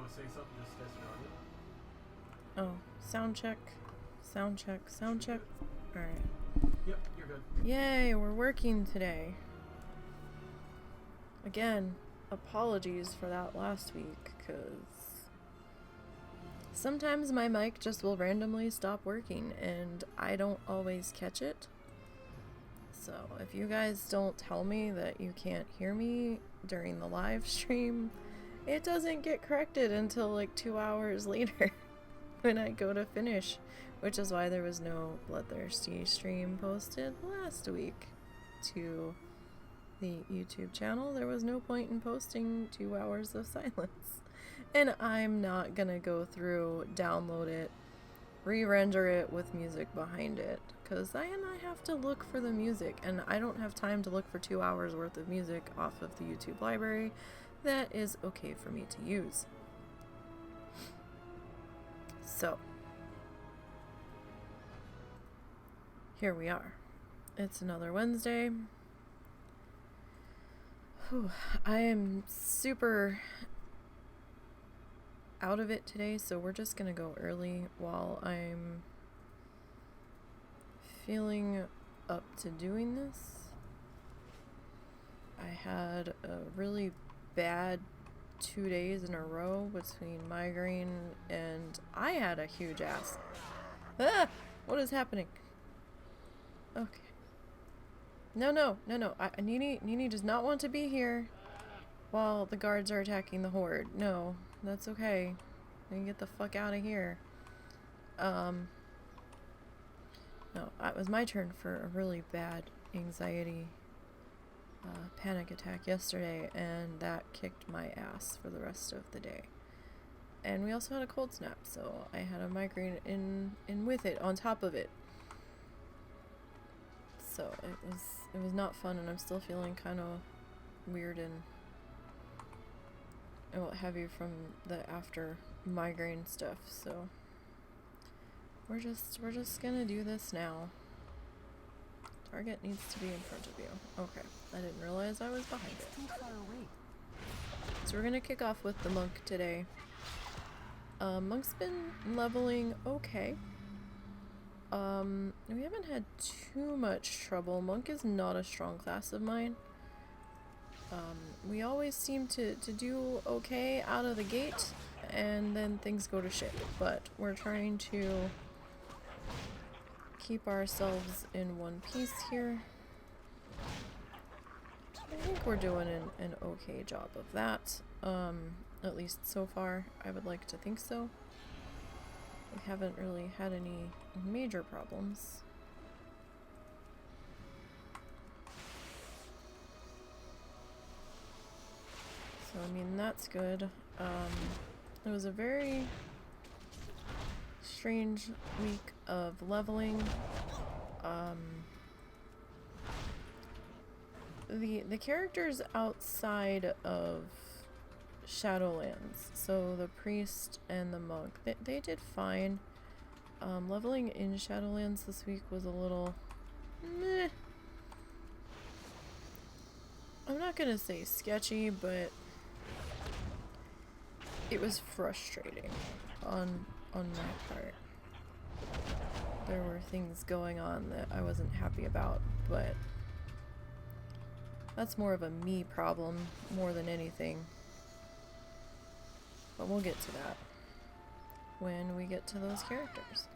want to say something? Just get started. Oh, sound check. Sound check. Sound check. Alright. Yep, you're good. Yay, we're working today. Again, apologies for that last week, because sometimes my mic just will randomly stop working, and I don't always catch it. So if you guys don't tell me that you can't hear me during the live stream, it doesn't get corrected until like 2 hours later when I go to finish, which is why there was no Bloodthirsty stream posted last week to the YouTube channel. There was no point in posting 2 hours of silence. And I'm not gonna go through, download it, re-render it with music behind it, because I have to look for the music, and I don't have time to look for 2 hours worth of music off of the YouTube library that is okay for me to use. So, here we are. It's another Wednesday. Whew, I am super out of it today, so we're just gonna go early while I'm feeling up to doing this. I had a really bad 2 days in a row between migraine and I had a huge ass. Ah! What is happening? Okay. No. Nini does not want to be here while the guards are attacking the horde. No, that's okay. You can get the fuck out of here. No, it was my turn for a really bad anxiety panic attack yesterday, and that kicked my ass for the rest of the day. And we also had a cold snap, so I had a migraine in with it, on top of it. So it was not fun, and I'm still feeling kind of weird and what have you from the after migraine stuff. So we're just gonna do this now. Target needs to be in front of you. Okay, I didn't realize I was behind it. So we're gonna kick off with the monk today. Monk's been leveling okay. We haven't had too much trouble. Monk is not a strong class of mine. We always seem to do okay out of the gate, and then things go to shit. But we're trying to keep ourselves in one piece here. I think we're doing an okay job of that. At least so far, I would like to think so. We haven't really had any major problems. So, I mean, that's good. It was a very strange week of leveling. The characters outside of Shadowlands, so the priest and the monk, they did fine. Leveling in Shadowlands this week was a little meh. I'm not gonna say sketchy, but it was frustrating on my part. There were things going on that I wasn't happy about, but that's more of a me problem more than anything. But we'll get to that when we get to those characters.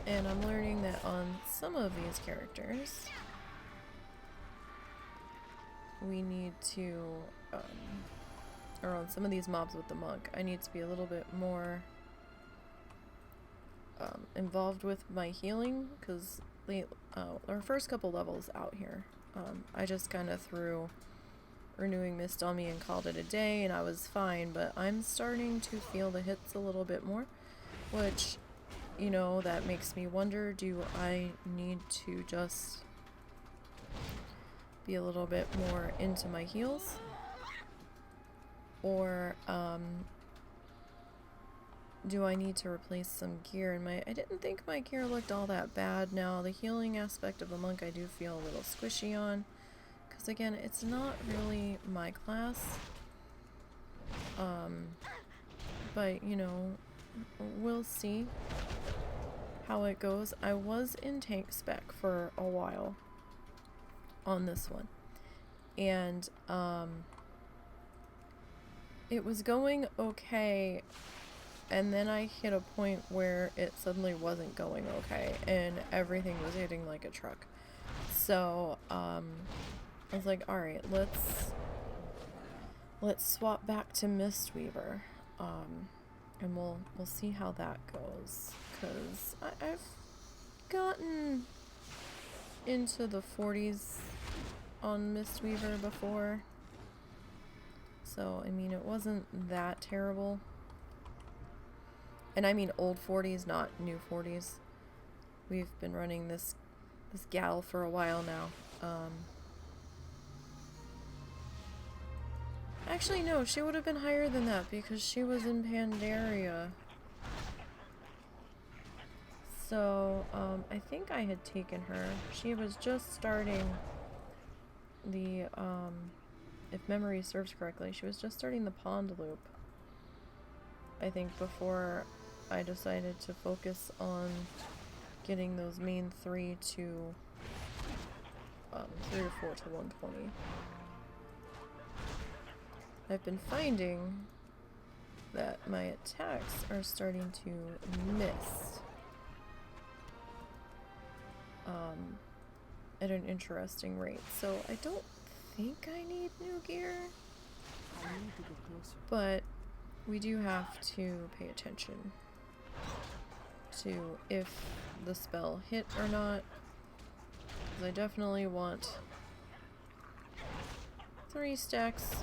And I'm learning that on some of these characters, we need to, or on some of these mobs with the monk, I need to be a little bit more involved with my healing, because our first couple levels out here, I just kind of threw Renewing Mist on me and called it a day, and I was fine, but I'm starting to feel the hits a little bit more, which, you know, that makes me wonder, do I need to just be a little bit more into my heals? Or, do I need to replace some gear in my... I didn't think my gear looked all that bad. Now, the healing aspect of the monk I do feel a little squishy on, Because again, it's not really my class. But, you know, we'll see how it goes. I was in tank spec for a while on this one. And, it was going okay, and then I hit a point where it suddenly wasn't going okay, and everything was hitting like a truck. So, I was like, alright, let's swap back to Mistweaver, and we'll see how that goes, because I've gotten into the 40s on Mistweaver before, so, I mean, it wasn't that terrible. And I mean old 40s, not new 40s. We've been running this gal for a while now. Actually, no, she would have been higher than that because she was in Pandaria. So, I think I had taken her. She was just starting the, if memory serves correctly, she was just starting the pond loop. I think before I decided to focus on getting those main 3 to 3 or 4 to 120. I've been finding that my attacks are starting to miss at an interesting rate. So I don't think I need new gear, but we do have to pay attention to if the spell hit or not, because I definitely want 3 stacks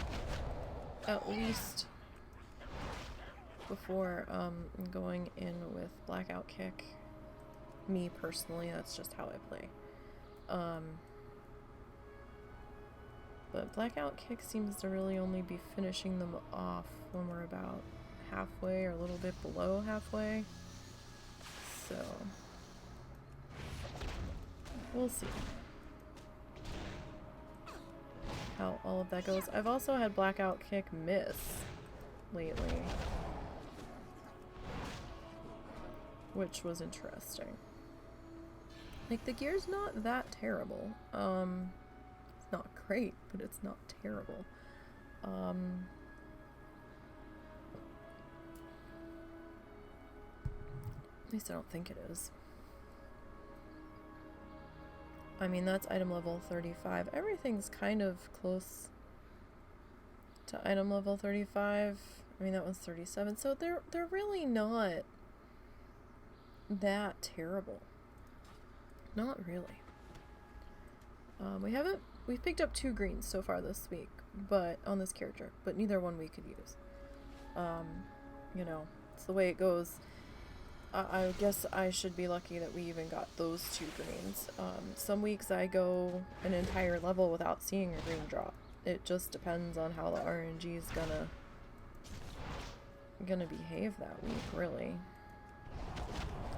at least before going in with Blackout Kick. Me personally, that's just how I play. But Blackout Kick seems to really only be finishing them off when we're about halfway or a little bit below halfway. So, we'll see how all of that goes. I've also had Blackout Kick miss lately, which was interesting. Like, the gear's not that terrible. It's not great, but it's not terrible. At least I don't think it is. I mean, that's item level 35. Everything's kind of close to item level 35. I mean, that one's 37. So they're really not that terrible. Not really. We've picked up 2 greens so far this week, but on this character, but neither one we could use. You know, it's the way it goes. I guess I should be lucky that we even got those 2 greens. Some weeks I go an entire level without seeing a green drop. It just depends on how the RNG is gonna behave that week, really.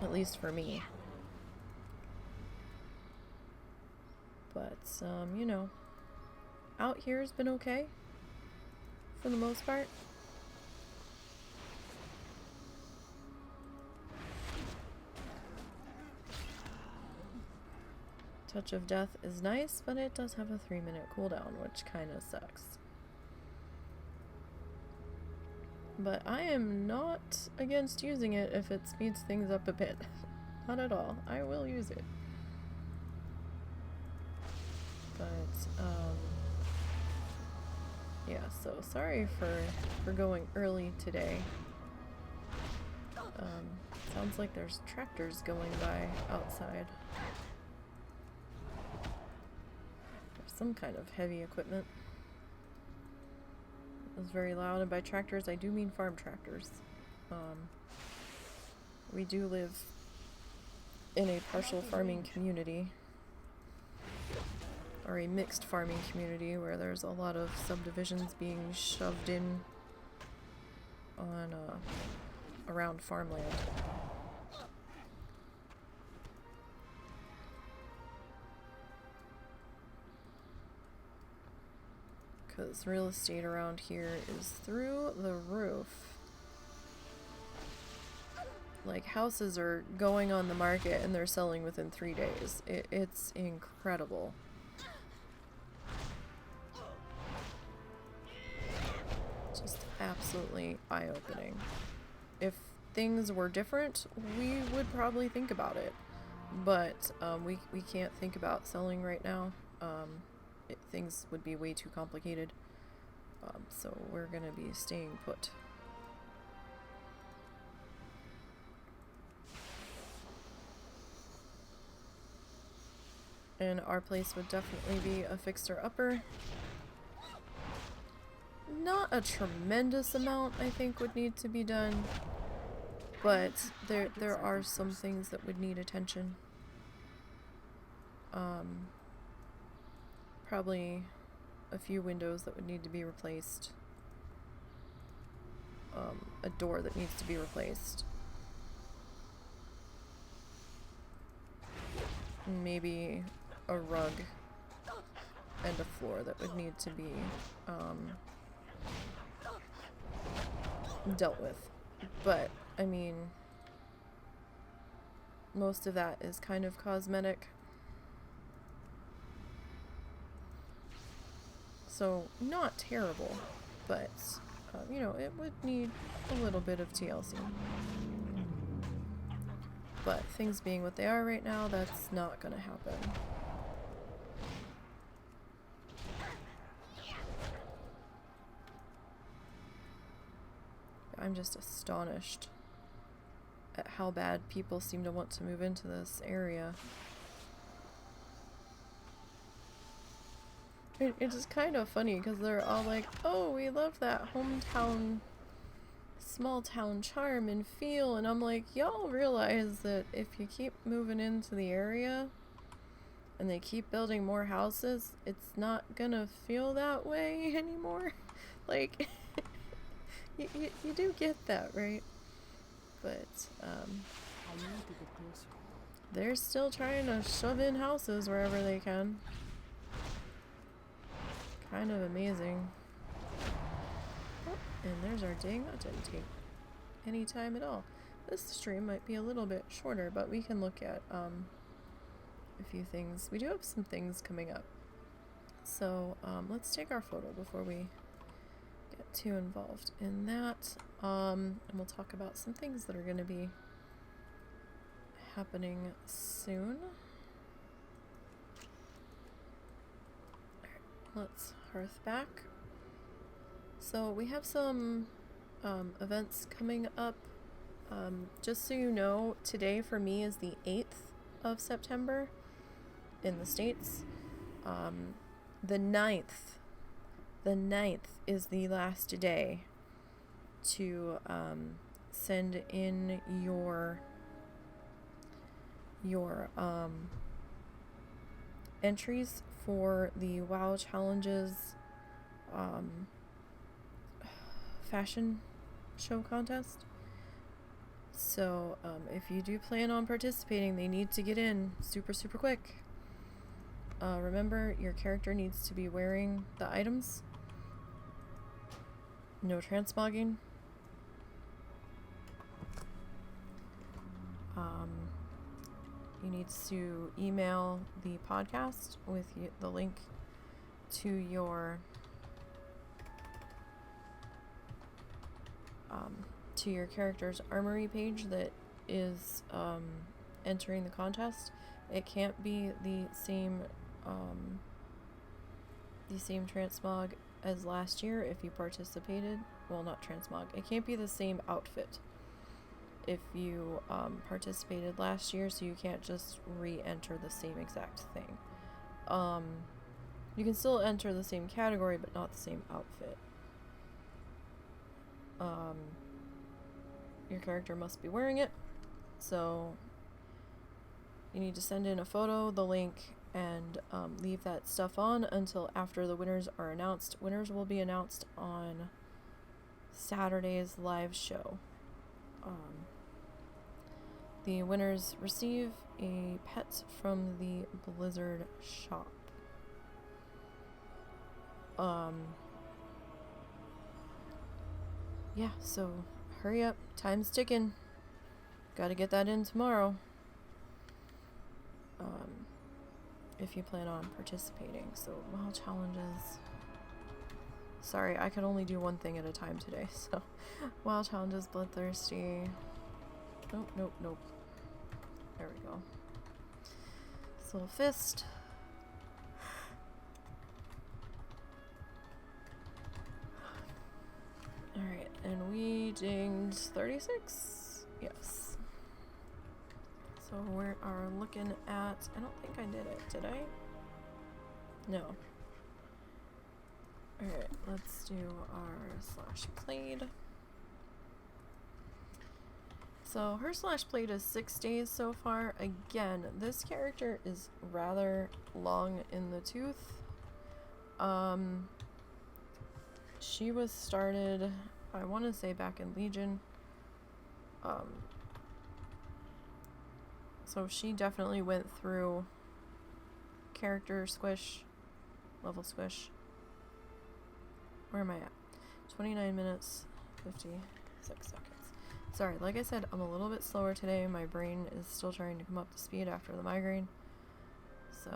At least for me. But, you know, out here's been okay for the most part. Touch of Death is nice, but it does have a 3-minute cooldown, which kind of sucks. But I am not against using it if it speeds things up a bit. Not at all. I will use it. But, yeah, so sorry for going early today. Sounds like there's tractors going by outside. There's some kind of heavy equipment. It was very loud, and by tractors I do mean farm tractors. We do live in a partial farming community, or a mixed farming community, where there's a lot of subdivisions being shoved in on around farmland. because real estate around here is through the roof. Like, houses are going on the market and they're selling within 3 days. It's incredible. Just absolutely eye-opening. If things were different, we would probably think about it. But we can't think about selling right now. Things would be way too complicated. So we're gonna be staying put. And our place would definitely be a fixer-upper. Not a tremendous amount, I think, would need to be done. But there are some things that would need attention. Probably a few windows that would need to be replaced. A door that needs to be replaced. Maybe a rug and a floor that would need to be dealt with. But, I mean, most of that is kind of cosmetic. So, not terrible, but, you know, it would need a little bit of TLC. But things being what they are right now, that's not gonna happen. I'm just astonished at how bad people seem to want to move into this area. It's just kind of funny because they're all like, oh, we love that hometown, small town charm and feel, and I'm like, y'all realize that if you keep moving into the area and they keep building more houses, it's not gonna feel that way anymore? Like, you do get that, right? But, they're still trying to shove in houses wherever they can. Kind of amazing. Oh, and there's our ding. That didn't take any time at all. This stream might be a little bit shorter, but we can look at a few things. We do have some things coming up. So let's take our photo before we get too involved in that. And we'll talk about some things that are going to be happening soon. Let's hearth back. So we have some events coming up. Just so you know, today for me is the 8th of September in the States. The 9th is the last day to send in your entries for the WoW Challenges fashion show contest. So if you do plan on participating, they need to get in super quick. Remember, your character needs to be wearing the items. No transmogging. You need to email the podcast with the link to your character's armory page that is entering the contest. It can't be the same transmog as last year if you participated. Well, not transmog. It can't be the same outfit if you participated last year, so you can't just re-enter the same exact thing. You can still enter the same category, but not the same outfit. Your character must be wearing it, so you need to send in a photo, the link, and leave that stuff on until after the winners are announced. Winners will be announced on Saturday's live show. The winners receive a pet from the Blizzard shop. yeah, so hurry up. Time's ticking. Gotta get that in tomorrow. If you plan on participating. So, WoW challenges. Sorry, I could only do one thing at a time today, so. WoW challenges, Bloodthirsty. Nope, nope, nope. There we go. Soul Fist. Alright, and we dinged 36? Yes. So we are looking at... I don't think I did it. Did I? No. Alright, let's do our slash played. So her slash played is 6 days so far. Again, this character is rather long in the tooth. She was started, I want to say, back in Legion. So she definitely went through character squish, level squish. Where am I at? 29 minutes, 56 seconds. Sorry, like I said, I'm a little bit slower today. My brain is still trying to come up to speed after the migraine. So,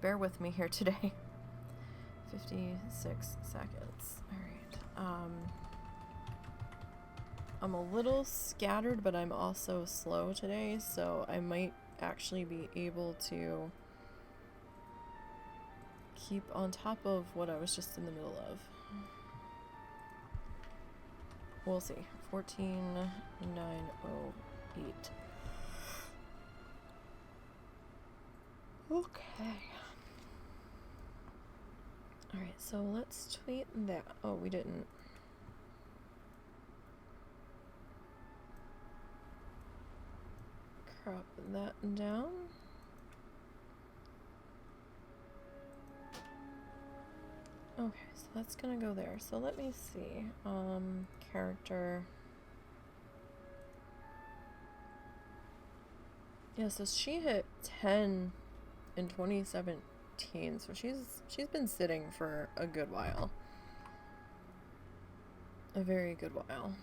bear with me here today. 56 seconds. Alright. I'm a little scattered, but I'm also slow today, so I might actually be able to keep on top of what I was just in the middle of. We'll see. 14,908. Okay. Alright, so let's tweet that. Oh, we didn't. Crop that down. Okay, so that's gonna go there. So let me see. Character. Yeah, so she hit 10 in 2017, so she's been sitting for a good while. A very good while.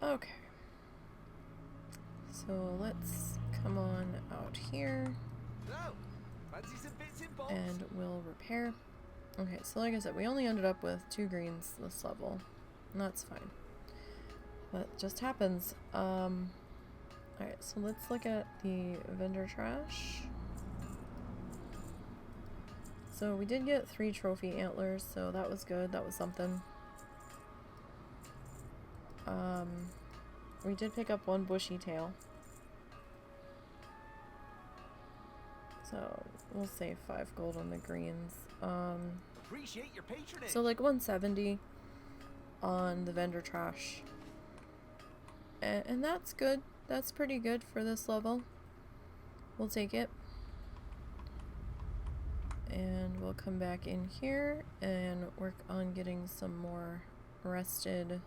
Okay. So let's come on out here. And we'll repair. Okay, so like I said, we only ended up with 2 greens this level. And that's fine. That just happens. Alright, so let's look at the vendor trash. So we did get 3 trophy antlers, so that was good. That was something. We did pick up 1 bushy tail. So we'll save 5 gold on the greens. Appreciate your patronage. So like 170 on the vendor trash. And that's good. That's pretty good for this level. We'll take it. And we'll come back in here and work on getting some more rested,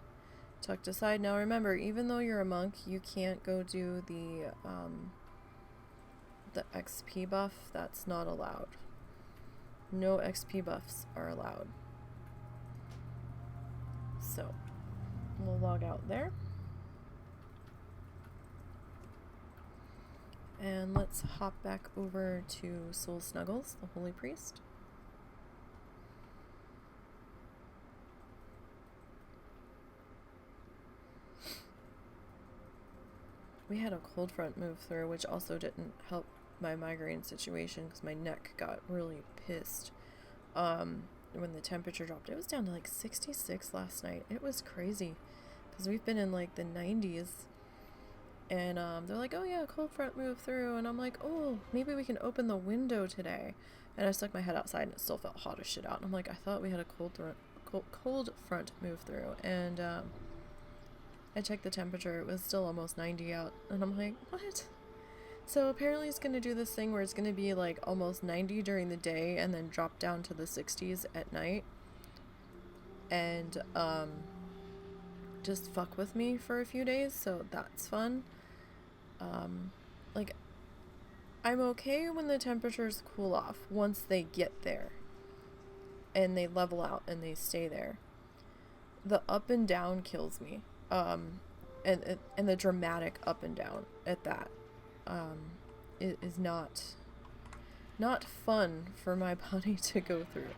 tucked aside. Now remember, even though you're a monk, you can't go do the XP buff. That's not allowed. No XP buffs are allowed. So we'll log out there. And let's hop back over to Soul Snuggles, the Holy Priest. We had a cold front move through, which also didn't help my migraine situation because my neck got really pissed when the temperature dropped. It was down to like 66 last night. It was crazy because we've been in like the 90s. And they're like, oh yeah, cold front moved through. And I'm like, oh, maybe we can open the window today. And I stuck my head outside and it still felt hot as shit out. And I'm like, I thought we had a cold front move through. And I checked the temperature. It was still almost 90 out. And I'm like, what? So apparently it's going to do this thing where it's going to be like almost 90 during the day and then drop down to the 60s at night. And just fuck with me for a few days. So that's fun. like, I'm okay when the temperatures cool off once they get there and they level out and they stay there. The up and down kills me. And the dramatic up and down at that. It is not fun for my body to go through.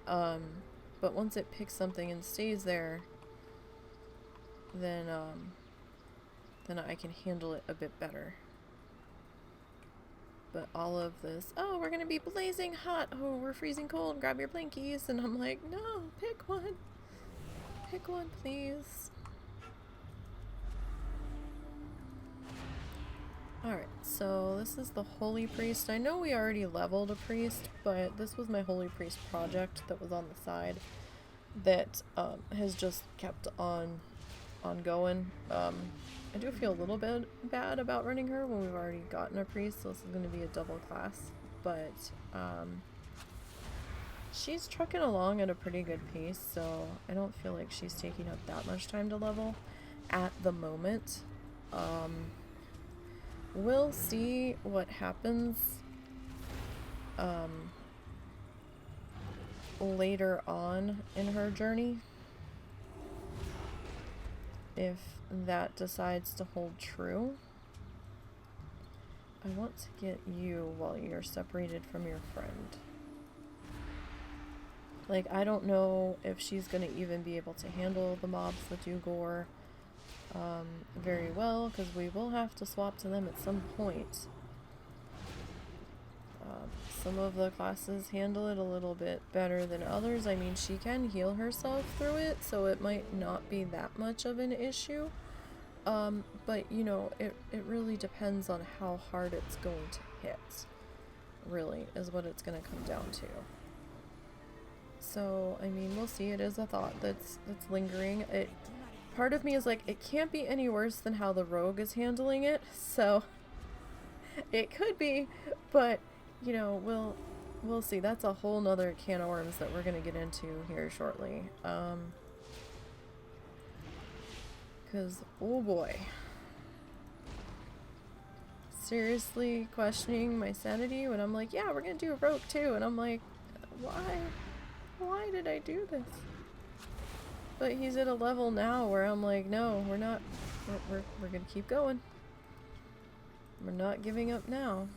But once it picks something and stays there, then I can handle it a bit better. But all of this, oh, we're gonna be blazing hot, oh, we're freezing cold, grab your blankies, and I'm like, no, pick one. Pick one, please. Alright, so this is the Holy Priest. I know we already leveled a priest, but this was my Holy Priest project that was on the side that has just kept on going. I do feel a little bit bad about running her when we've already gotten a priest, so this is going to be a double class, but she's trucking along at a pretty good pace, so I don't feel like she's taking up that much time to level at the moment. We'll see what happens later on in her journey, if that decides to hold true. I want to get you while you're separated from your friend. Like, I don't know if she's gonna even be able to handle the mobs that do gore very well, because we will have to swap to them at some point. Some of the classes handle it a little bit better than others. I mean, she can heal herself through it, so it might not be that much of an issue. But, you know, it really depends on how hard it's going to hit, really, is what it's going to come down to. So, I mean, we'll see. It is a thought that's lingering. Part of me is like, it can't be any worse than how the rogue is handling it, so it could be, but, you know, we'll see. That's a whole nother can of worms that we're gonna get into here shortly. 'Cause, oh boy. Seriously questioning my sanity when I'm like, yeah, we're gonna do a rogue too, and I'm like, why did I do this? But he's at a level now where I'm like, no, we're not, we're gonna keep going. We're not giving up now.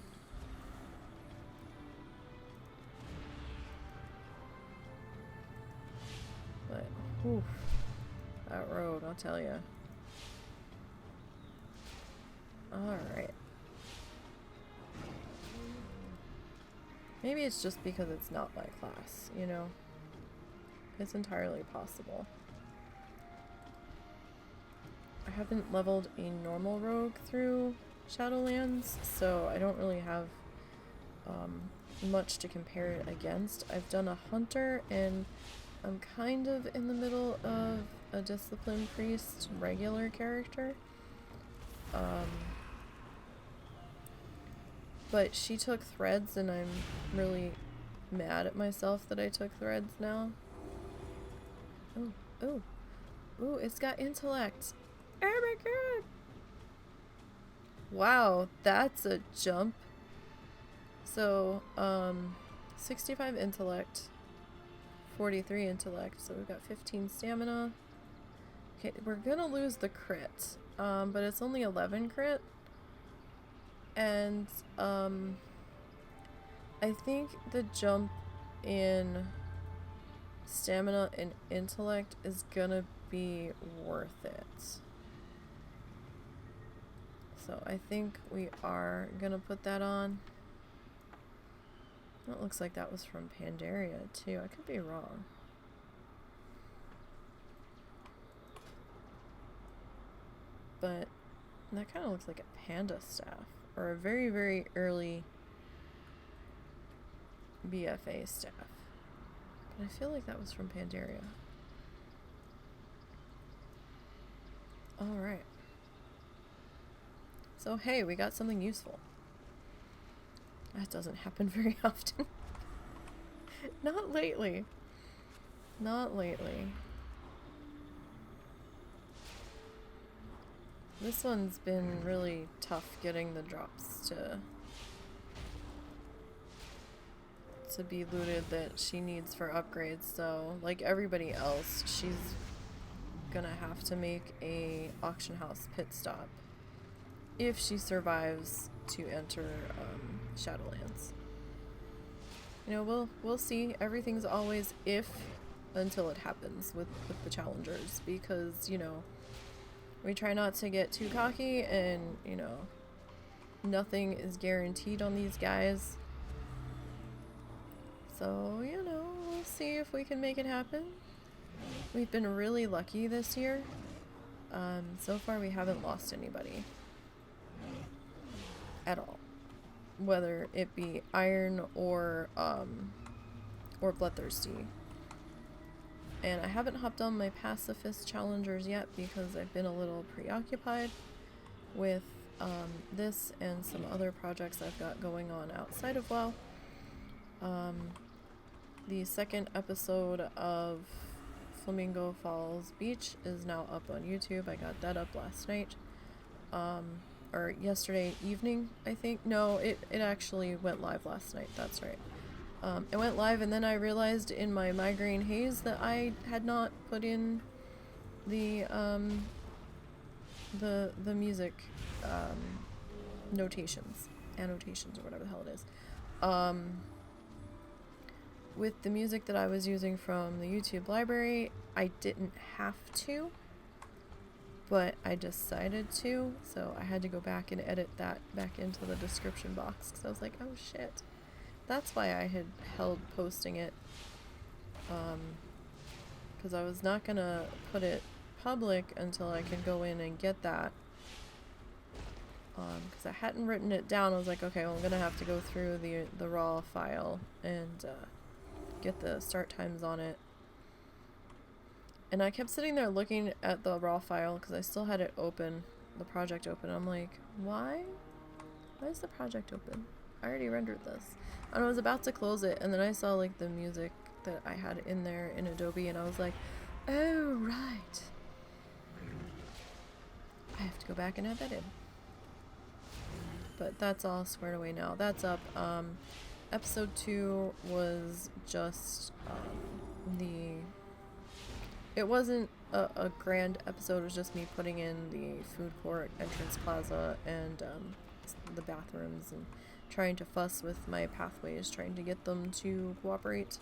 But, whew, that road, I'll tell ya. Alright. Maybe it's just because it's not my class, you know? It's entirely possible. I haven't leveled a normal rogue through Shadowlands, so I don't really have much to compare it against. I've done a hunter, and I'm kind of in the middle of a disciplined priest regular character. But she took threads, and I'm really mad at myself that I took threads now. Ooh, it's got intellect. Oh my god! Wow, that's a jump. So, 65 intellect, 43 intellect, so we've got 15 stamina. Okay, we're gonna lose the crit, but it's only 11 crit. And, I think the jump in stamina and intellect is gonna be worth it. So I think we are gonna put that on. It looks like that was from Pandaria too. I could be wrong. But that kind of looks like a panda staff, or a very, very early BFA staff. But I feel like that was from Pandaria. Alright. So hey, we got something useful. That doesn't happen very often. Not lately. Not lately. This one's been really tough getting the drops to be looted that she needs for upgrades, so like everybody else, she's gonna have to make a auction house pit stop if she survives to enter Shadowlands. You know, we'll see. Everything's always if until it happens with the challengers, because, you know, we try not to get too cocky, and, you know, nothing is guaranteed on these guys. So, you know, we'll see if we can make it happen. We've been really lucky this year. So far we haven't lost anybody. At all. Whether it be Iron or Bloodthirsty. And I haven't hopped on my Pacifist challengers yet because I've been a little preoccupied with this and some other projects I've got going on outside of WoW. The second episode of Flamingo Falls Beach is now up on YouTube. I got that up last night. Or yesterday evening, I think. No, it actually went live last night. That's right. It went live, and then I realized in my migraine haze that I had not put in the music annotations, or whatever the hell it is. With the music that I was using from the YouTube library, I didn't have to, but I decided to, so I had to go back and edit that back into the description box, because I was like, oh shit. That's why I had held posting it, because I was not going to put it public until I could go in and get that, because I hadn't written it down. I was like, okay, well, I'm going to have to go through the raw file and get the start times on it. And I kept sitting there looking at the raw file because I still had it open, the project open. I'm like, why? Why is the project open? I already rendered this. And I was about to close it, and then I saw like the music that I had in there in Adobe, and I was like, oh right. I have to go back and add that in. But that's all squared away now. That's up. Episode 2 was just it wasn't a grand episode. It was just me putting in the food court, entrance plaza, and the bathrooms, and trying to fuss with my pathways, trying to get them to cooperate,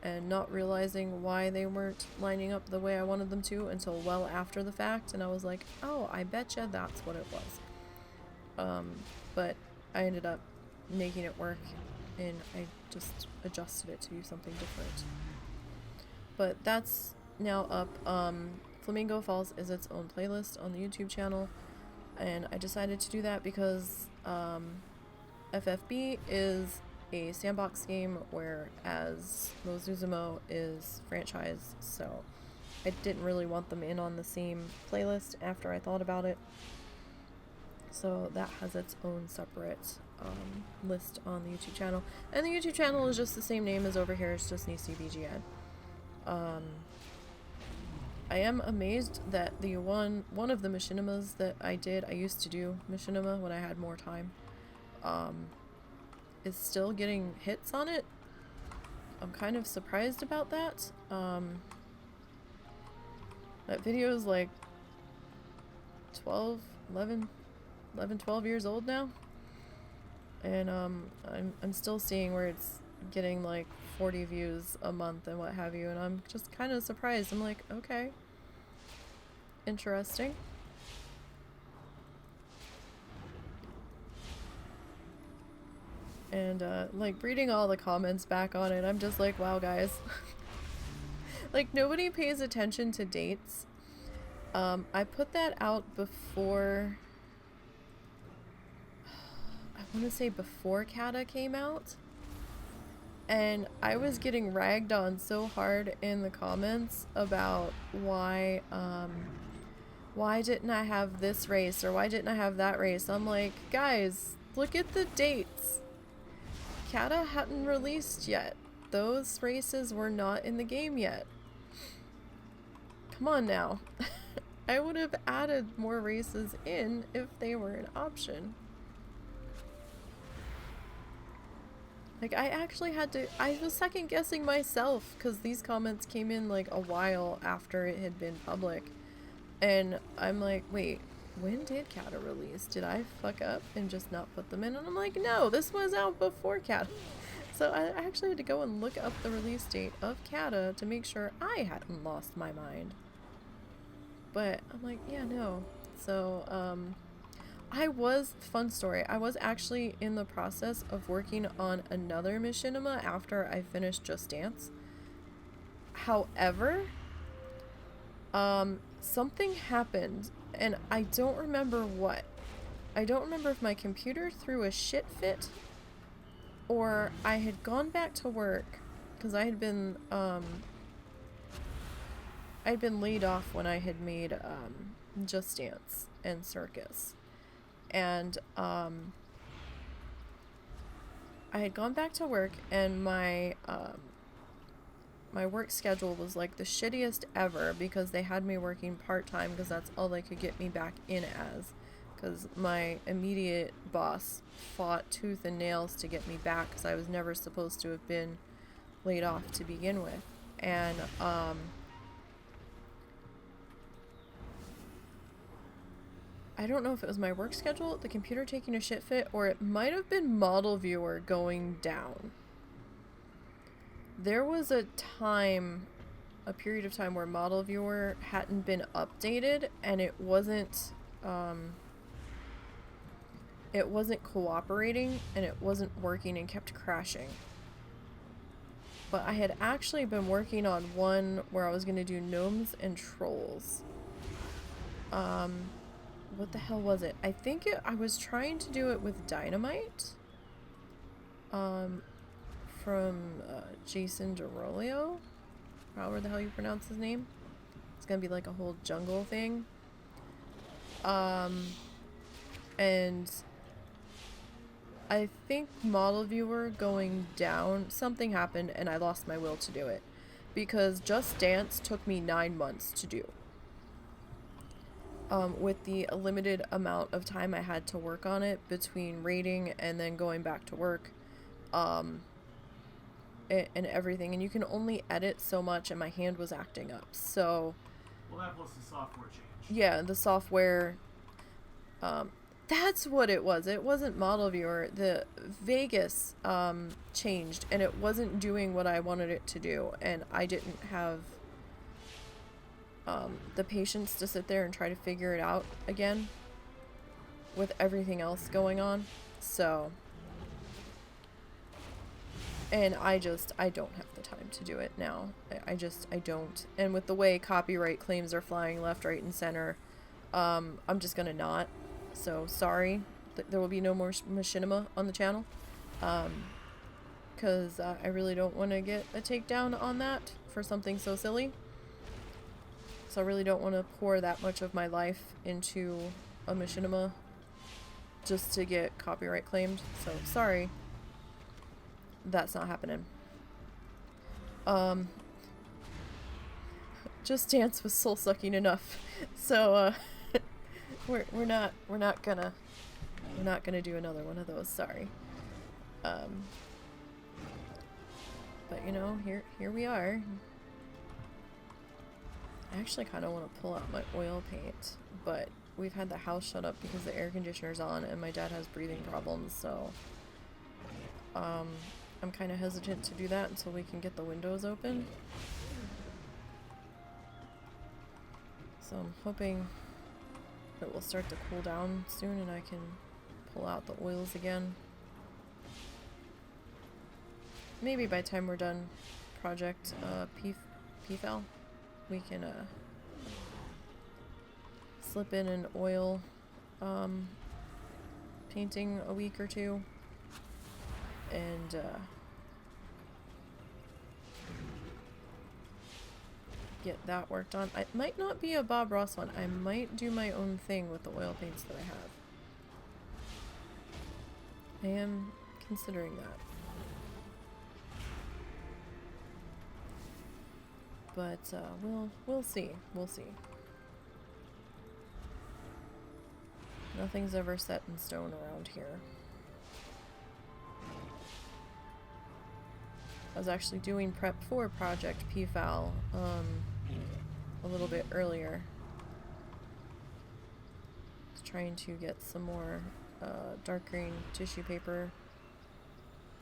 and not realizing why they weren't lining up the way I wanted them to until well after the fact, and I was like, oh, I betcha that's what it was. But I ended up making it work, and I just adjusted it to do something different. But that's now up. Flamingo Falls is its own playlist on the YouTube channel, and I decided to do that because FFB is a sandbox game, whereas Mozuzumo is franchise, so I didn't really want them in on the same playlist after I thought about it. So that has its own separate list on the YouTube channel. And the YouTube channel is just the same name as over here, it's just NiseyBGN. I am amazed that the one of the machinimas that I used to do machinima when I had more time, is still getting hits on it. I'm kind of surprised about that. That video is like 12 years old now, and I'm still seeing where it's getting like 40 views a month and what have you, and I'm just kind of surprised. I'm like, okay, interesting. And like reading all the comments back on it, I'm just like, wow, guys. Like, nobody pays attention to dates. I put that out before, I want to say before Kata came out, and I was getting ragged on so hard in the comments about why didn't I have this race, or why didn't I have that race. I'm like, guys, look at the dates. Kata hadn't released yet. Those races were not in the game yet. Come on now. I would have added more races in if they were an option. Like, I actually had to, I was second guessing myself because these comments came in like a while after it had been public. And I'm like, wait, when did Kata release? Did I fuck up and just not put them in? And I'm like, no, this was out before Kata. So I actually had to go and look up the release date of Kata to make sure I hadn't lost my mind. But I'm like, yeah, no. So, fun story, I was actually in the process of working on another machinima after I finished Just Dance. However, something happened, and I don't remember what. I don't remember if my computer threw a shit fit, or I had gone back to work, because I'd been laid off when I had made, Just Dance and Circus. And, I had gone back to work, and my work schedule was like the shittiest ever because they had me working part-time because that's all they could get me back in as. Because my immediate boss fought tooth and nails to get me back because I was never supposed to have been laid off to begin with. And, I don't know if it was my work schedule, the computer taking a shit fit, or it might have been Model Viewer going down. There was a period of time where Model Viewer hadn't been updated, and it wasn't cooperating, and it wasn't working and kept crashing. But I had actually been working on one where I was going to do gnomes and trolls. What the hell was it? I think I was trying to do it with Dynamite. From Jason Derulo. However the hell you pronounce his name. It's gonna be like a whole jungle thing. And I think Model Viewer going down, something happened and I lost my will to do it. Because Just Dance took me 9 months to do. With the limited amount of time I had to work on it between raiding and then going back to work, and everything, and you can only edit so much, and my hand was acting up, so... Well, that plus the software changed. Yeah, the software, that's what it was. It wasn't Model Viewer. The Vegas, changed, and it wasn't doing what I wanted it to do, and I didn't have... the patience to sit there and try to figure it out again with everything else going on. So, and I don't have the time to do it now. I don't. And with the way copyright claims are flying left, right, and center, I'm just gonna not. So, sorry. There will be no more machinima on the channel. Because I really don't want to get a takedown on that for something so silly. So I really don't want to pour that much of my life into a machinima just to get copyright claimed. So sorry. That's not happening. Just Dance was soul sucking enough. So we're not gonna do another one of those, sorry. But you know, here we are. I actually kind of want to pull out my oil paint, but we've had the house shut up because the air conditioner's on and my dad has breathing problems, so I'm kind of hesitant to do that until we can get the windows open. So I'm hoping it will start to cool down soon and I can pull out the oils again. Maybe by the time we're done Project PFAL. We can slip in an oil painting a week or two and get that worked on. It might not be a Bob Ross one. I might do my own thing with the oil paints that I have. I am considering that. But we'll see. We'll see. Nothing's ever set in stone around here. I was actually doing prep for Project PFAL a little bit earlier. Just trying to get some more dark green tissue paper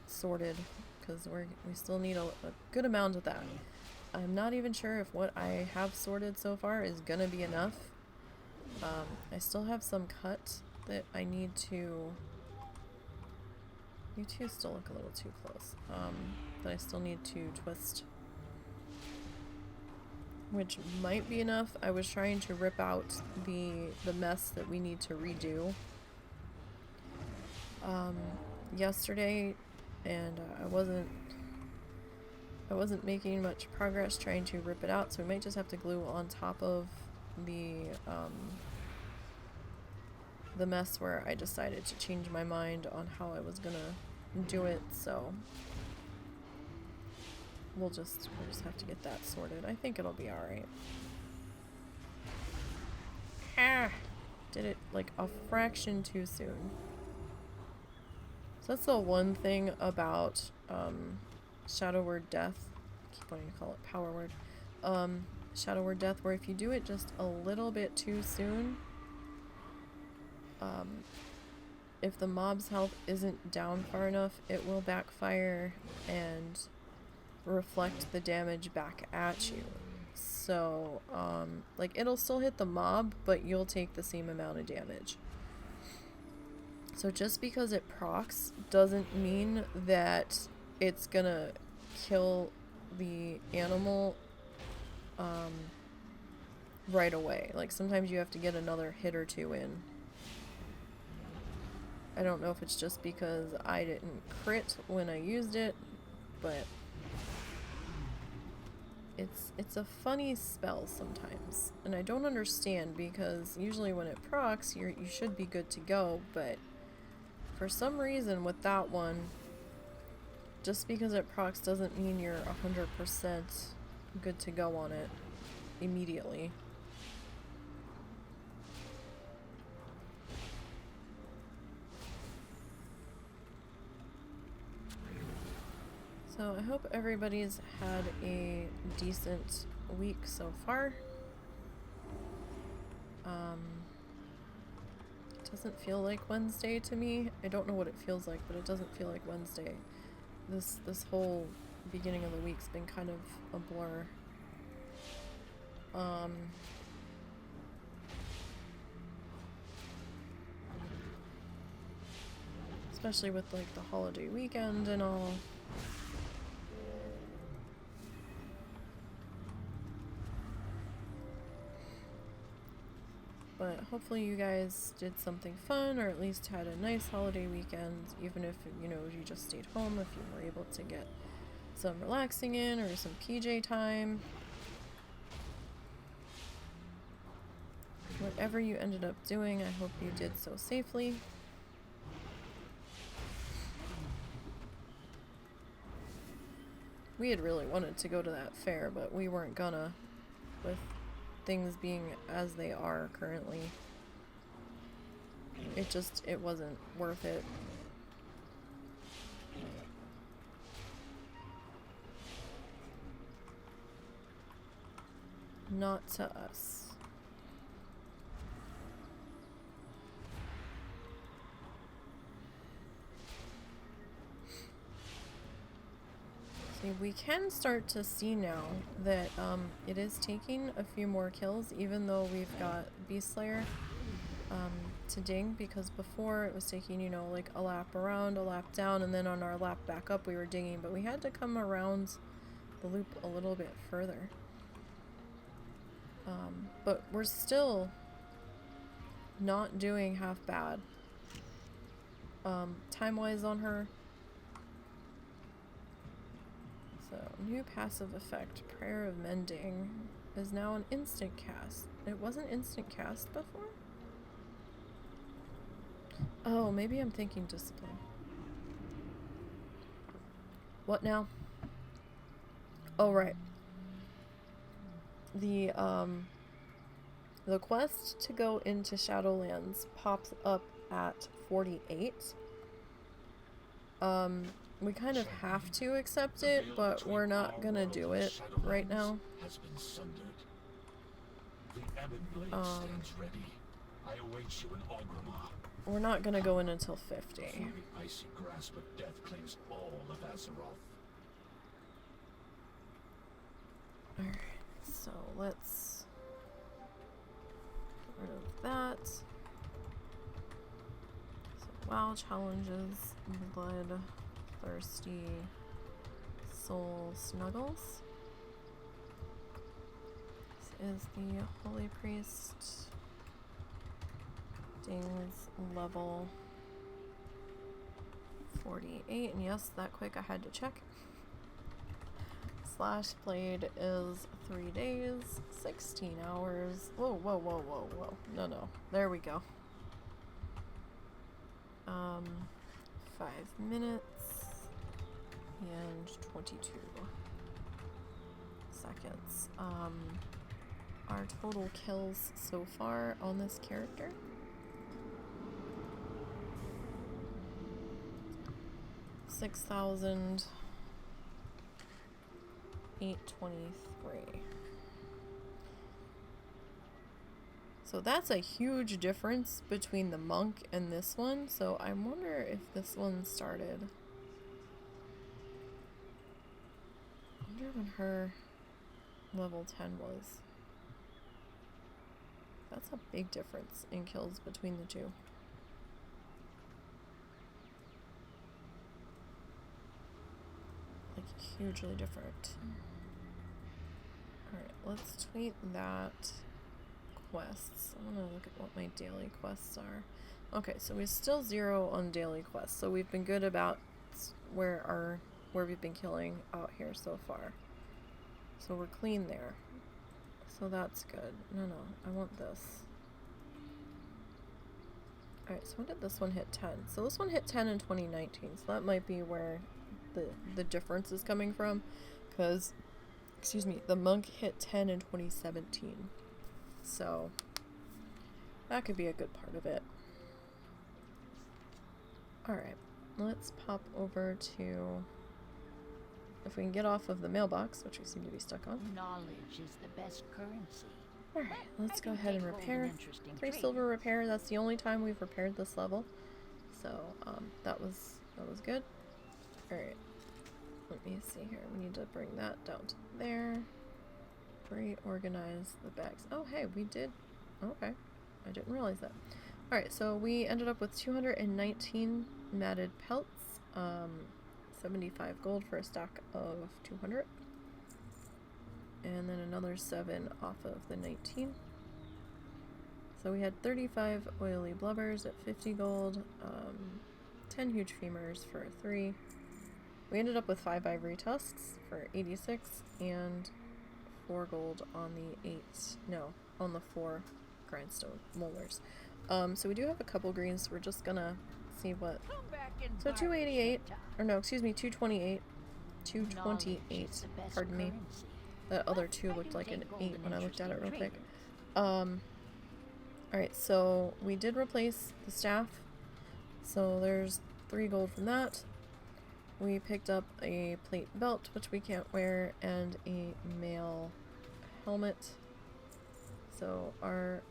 sorted, because we still need a good amount of that. I'm not even sure if what I have sorted so far is gonna be enough. I still have some cut that I need to... You two still look a little too close. That I still need to twist. Which might be enough. I was trying to rip out the mess that we need to redo yesterday, and I wasn't making much progress trying to rip it out, so we might just have to glue on top of the mess where I decided to change my mind on how I was gonna do it, so we'll just have to get that sorted. I think it'll be alright. Ah! Did it like a fraction too soon. So that's the one thing about Shadow Word Death. I keep wanting to call it Power Word. Shadow Word Death, where if you do it just a little bit too soon, if the mob's health isn't down far enough, it will backfire and reflect the damage back at you. So, like, it'll still hit the mob, but you'll take the same amount of damage. So just because it procs doesn't mean that it's gonna kill the animal right away. Like, sometimes you have to get another hit or two in. I don't know if it's just because I didn't crit when I used it, but it's a funny spell sometimes, and I don't understand, because usually when it procs, you should be good to go, but for some reason with that one, just because it procs doesn't mean you're 100% good to go on it immediately. So I hope everybody's had a decent week so far. It doesn't feel like Wednesday to me. I don't know what it feels like, but it doesn't feel like Wednesday. This whole beginning of the week's been kind of a blur. Especially with like the holiday weekend and all. But hopefully you guys did something fun, or at least had a nice holiday weekend, even if, you know, you just stayed home, if you were able to get some relaxing in or some PJ time. Whatever you ended up doing, I hope you did so safely. We had really wanted to go to that fair, but we weren't gonna, with things being as they are currently. It wasn't worth it. Not to us. We can start to see now that it is taking a few more kills, even though we've got Beast Slayer to ding, because before it was taking, you know, like a lap around, a lap down, and then on our lap back up we were dinging, but we had to come around the loop a little bit further. But we're still not doing half bad. Time-wise on her. So, new passive effect, Prayer of Mending, is now an instant cast. It wasn't instant cast before? Oh, maybe I'm thinking Discipline. What now? Oh, right. The, The quest to go into Shadowlands pops up at 48. We kind of have to accept it, but we're not gonna do it right now. Has been sundered. The Ebon Blade stands ready. I await you in Orgrimmar. We're not gonna go in until 50. Before the icy grasp of death claims all of Azeroth. Alright, so let's get rid of that. So WoW challenges, blood, thirsty, soul snuggles. This is the Holy Priest. Ding's level 48, and yes, that quick I had to check. Slash Blade is 3 days, 16 hours. Whoa, whoa, whoa, whoa, whoa. No, no. There we go. 5 minutes and 22 seconds. Our total kills so far on this character. 6,823. So that's a huge difference between the monk and this one. So I wonder if this one started. I wonder when her level 10 was. That's a big difference in kills between the two. Like, hugely different. Alright, let's tweet that. Quests. I want to look at what my daily quests are. Okay, so we're still 0 on daily quests. So we've been good about where we've been killing out here so far. So we're clean there. So that's good. No, I want this. Alright, so when did this one hit 10? So this one hit 10 in 2019. So that might be where the difference is coming from. Because, excuse me, the monk hit 10 in 2017. So that could be a good part of it. Alright, let's pop over to, if we can get off of the mailbox, which we seem to be stuck on. Knowledge is the best currency. Alright, let's go ahead and repair. 3 silver repair, that's the only time we've repaired this level. So, that was good. Alright, let me see here. We need to bring that down to there. Reorganize the bags. Oh, hey, we did. Okay, I didn't realize that. Alright, so we ended up with 219 matted pelts, 75 gold for a stack of 200, and then another 7 off of the 19. So we had 35 oily blubbers at 50 gold, 10 huge femurs for 3. We ended up with 5 ivory tusks for 86, and 4 gold on the 4 grindstone molars. So we do have a couple greens, so we're just gonna see what. So 288, or no, excuse me, 228. 228, pardon me. The other 2 looked like an 8 when I looked at it real quick. Alright, so we did replace the staff. So there's 3 gold from that. We picked up a plate belt, which we can't wear, and a mail helmet. So our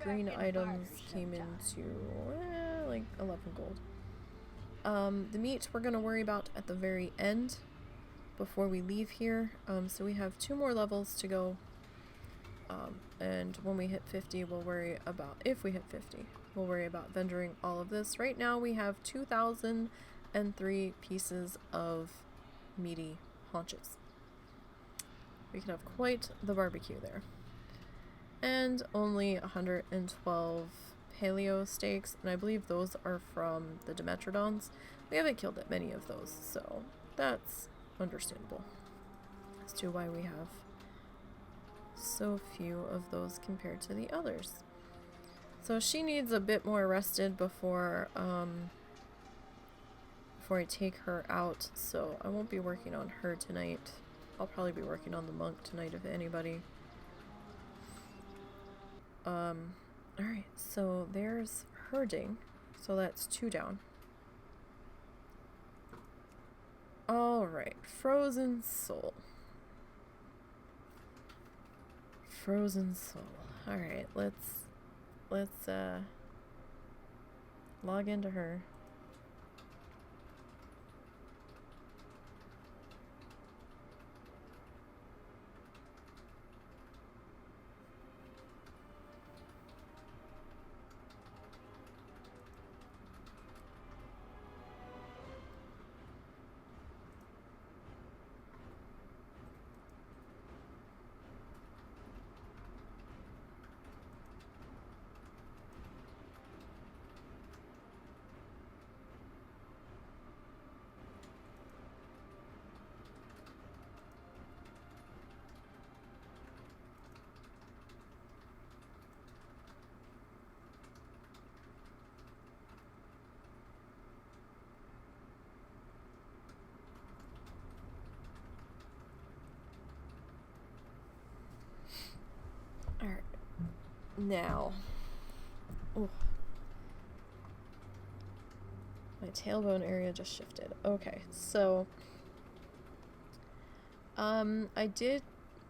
green items came into like 11 gold. The meat we're going to worry about at the very end before we leave here. So we have 2 more levels to go. And when we hit 50, we'll worry about, if we hit 50, we'll worry about vendoring all of this. Right now we have 2,003 pieces of meaty haunches. We can have quite the barbecue there. And only 112 paleo steaks, and I believe those are from the Dimetrodons. We haven't killed that many of those, so that's understandable as to why we have so few of those compared to the others. So she needs a bit more rested before I take her out, so I won't be working on her tonight. I'll probably be working on the monk tonight, if anybody. Alright, so there's herding. So that's 2 down. Alright, Frozen Soul. Frozen Soul. Alright, let's log into her. Alright. Now. Ooh. My tailbone area just shifted. Okay, so I did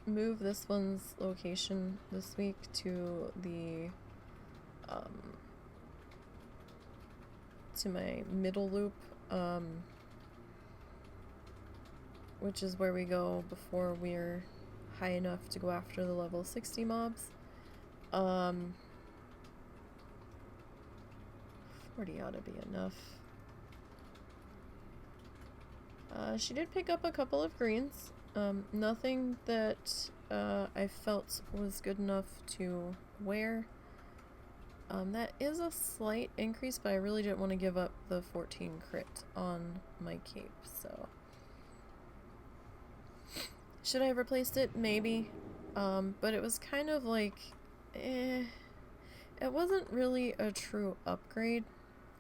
move this one's location this week to the to my middle loop, which is where we go before we're high enough to go after the level 60 mobs. 40 ought to be enough. She did pick up a couple of greens. Nothing that I felt was good enough to wear. That is a slight increase, but I really didn't want to give up the 14 crit on my cape, so... Should I have replaced it? Maybe. But it was kind of like, it wasn't really a true upgrade,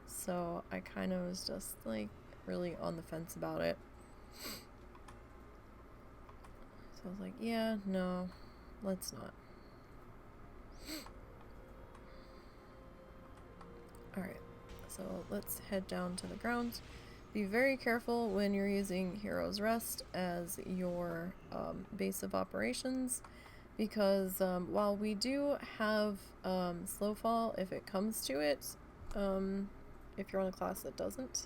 so I kind of was just like really on the fence about it. So I was like, yeah, no, let's not. Alright, so let's head down to the ground. Be very careful when you're using Hero's Rest as your base of operations, because while we do have slow fall if it comes to it, if you're on a class that doesn't,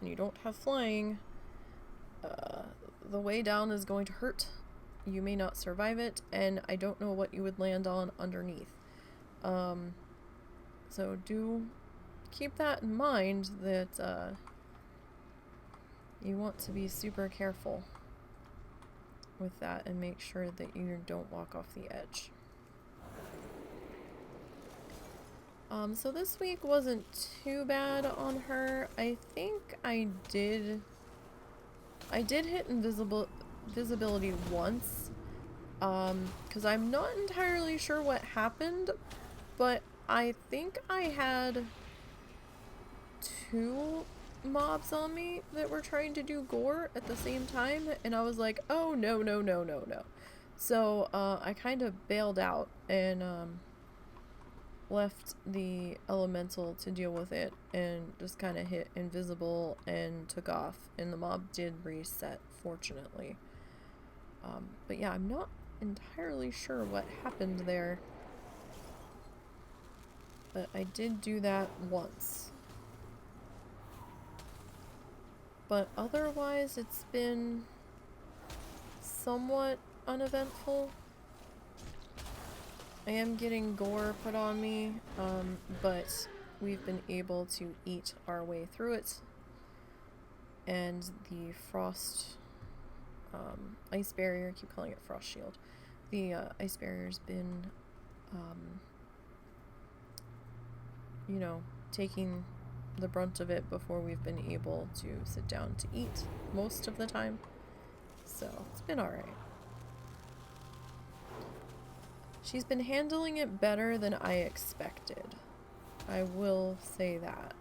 and you don't have flying, the way down is going to hurt. You may not survive it, and I don't know what you would land on underneath. So do keep that in mind, that you want to be super careful with that and make sure that you don't walk off the edge. So this week wasn't too bad on her. I think I did hit visibility once, because I'm not entirely sure what happened, but I think I had 2 mobs on me that were trying to do gore at the same time, and I was like, oh no no no no no. So I kind of bailed out and left the elemental to deal with it, and just kind of hit invisible and took off, and the mob did reset, fortunately. But yeah, I'm not entirely sure what happened there, but I did do that once. But otherwise, it's been somewhat uneventful. I am getting gore put on me, but we've been able to eat our way through it. And the frost ice barrier, I keep calling it frost shield. The ice barrier's been, you know, taking the brunt of it before we've been able to sit down to eat most of the time. So it's been alright. She's been handling it better than I expected. I will say that.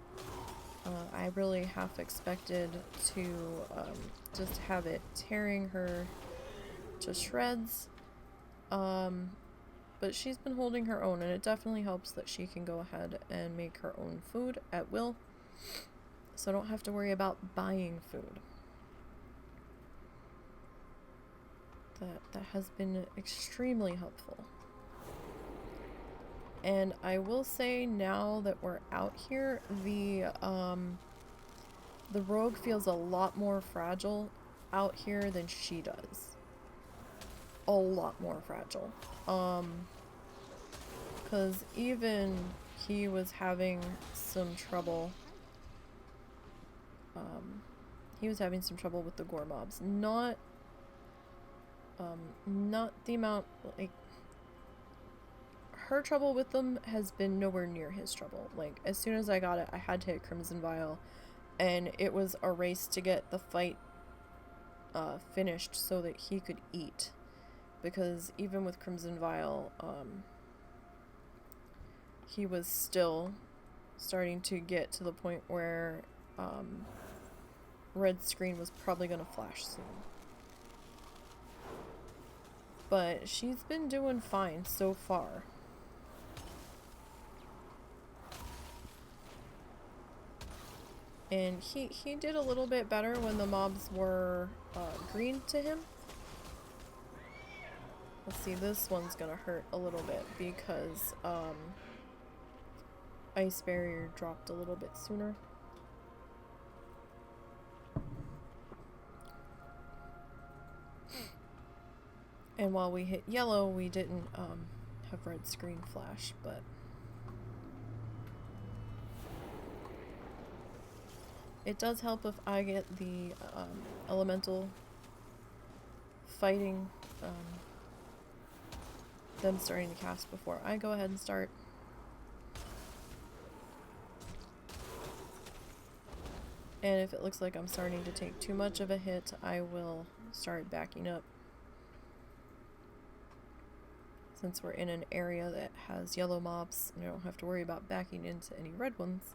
I really half expected to just have it tearing her to shreds. but she's been holding her own, and it definitely helps that she can go ahead and make her own food at will, so I don't have to worry about buying food. That has been extremely helpful. And I will say, now that we're out here, the rogue feels a lot more fragile out here than she does. A lot more fragile. Because even he was having some trouble. He was having some trouble with the gore mobs. Not the amount, like, her trouble with them has been nowhere near his trouble. Like, as soon as I got it, I had to hit Crimson Vial, and it was a race to get the fight finished so that he could eat. Because even with Crimson Vial, he was still starting to get to the point where red screen was probably going to flash soon. But she's been doing fine so far. And he did a little bit better when the mobs were green to him. Let's see, this one's gonna hurt a little bit because Ice Barrier dropped a little bit sooner. And while we hit yellow, we didn't have red screen flash, but it does help if I get the elemental fighting, them starting to cast before I go ahead and start. And if it looks like I'm starting to take too much of a hit, I will start backing up. Since we're in an area that has yellow mobs and I don't have to worry about backing into any red ones,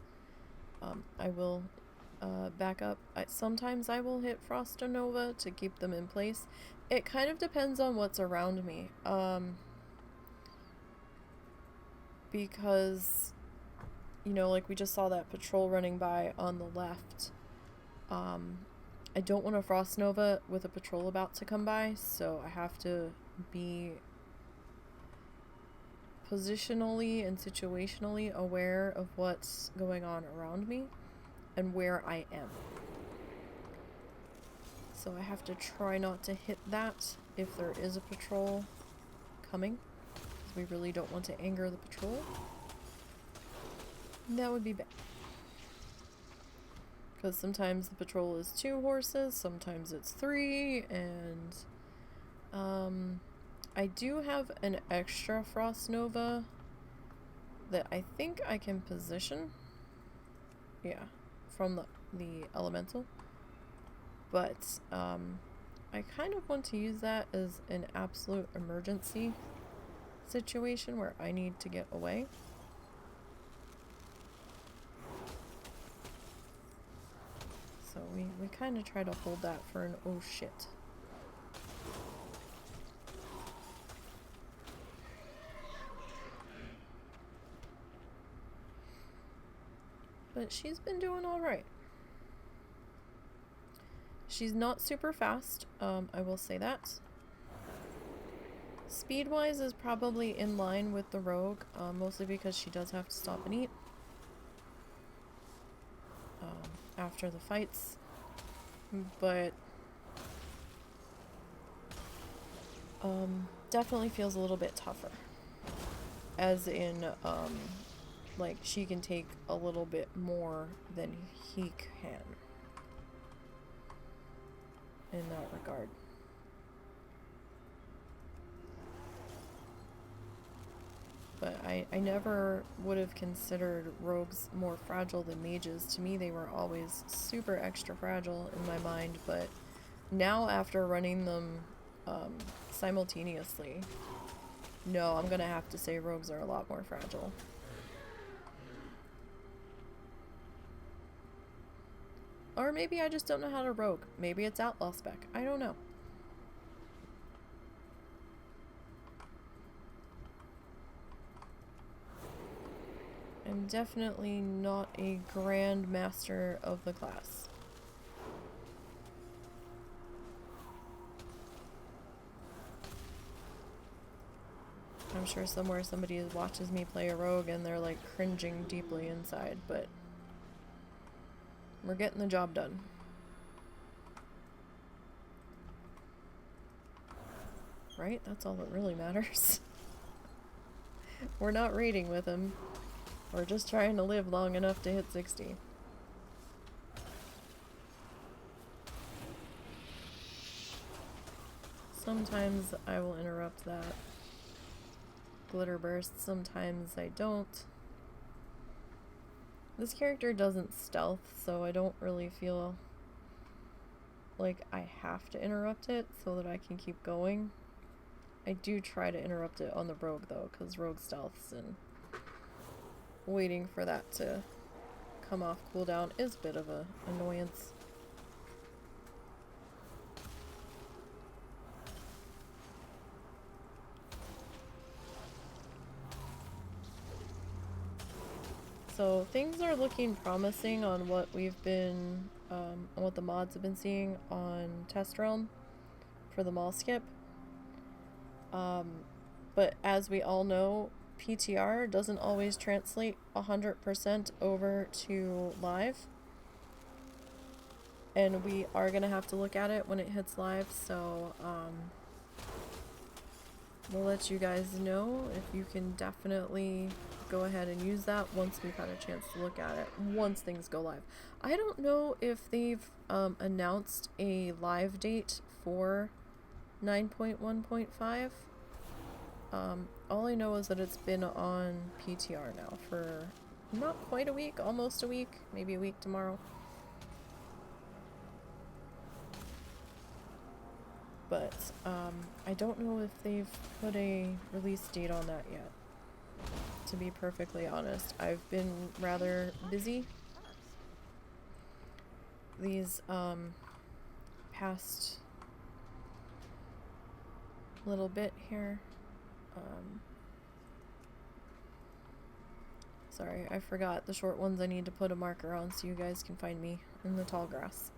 I will back up. Sometimes I will hit Frost or Nova to keep them in place. It kind of depends on what's around me. Because, you know, like we just saw that patrol running by on the left. I don't want a Frost Nova with a patrol about to come by, so I have to be positionally and situationally aware of what's going on around me and where I am. So I have to try not to hit that if there is a patrol coming, because we really don't want to anger the patrol. That would be bad. Because sometimes the patrol is 2 horses, sometimes it's 3, and I do have an extra Frost Nova that I think I can position. Yeah, from the elemental. But I kind of want to use that as an absolute emergency situation where I need to get away. So we kind of try to hold that for an oh shit. But she's been doing alright. She's not super fast, I will say that. Speed-wise is probably in line with the rogue, mostly because she does have to stop and eat after the fights. But definitely feels a little bit tougher. As in, like, she can take a little bit more than he can in that regard. But I never would have considered rogues more fragile than mages. To me, they were always super extra fragile in my mind, but now after running them simultaneously, no, I'm gonna have to say rogues are a lot more fragile. Or maybe I just don't know how to rogue. Maybe it's outlaw spec. I don't know. I'm definitely not a grand master of the class. I'm sure somewhere somebody watches me play a rogue and they're like cringing deeply inside, but we're getting the job done. Right? That's all that really matters. We're not raiding with him. We're just trying to live long enough to hit 60. Sometimes I will interrupt that glitter burst, sometimes I don't. This character doesn't stealth, so I don't really feel like I have to interrupt it so that I can keep going. I do try to interrupt it on the rogue though, because rogue stealths, and waiting for that to come off cooldown is a bit of a annoyance. So things are looking promising on what we've been, on what the mods have been seeing on Test Realm for the mall skip. But as we all know, PTR doesn't always translate 100% over to live. And we are going to have to look at it when it hits live, so we'll let you guys know if you can definitely go ahead and use that once we've had a chance to look at it, once things go live. I don't know if they've announced a live date for 9.1.5. All I know is that it's been on PTR now for not quite a week, almost a week, maybe a week tomorrow. But I don't know if they've put a release date on that yet, to be perfectly honest. I've been rather busy these past little bit here. Sorry, I forgot. The short ones I need to put a marker on so you guys can find me in the tall grass.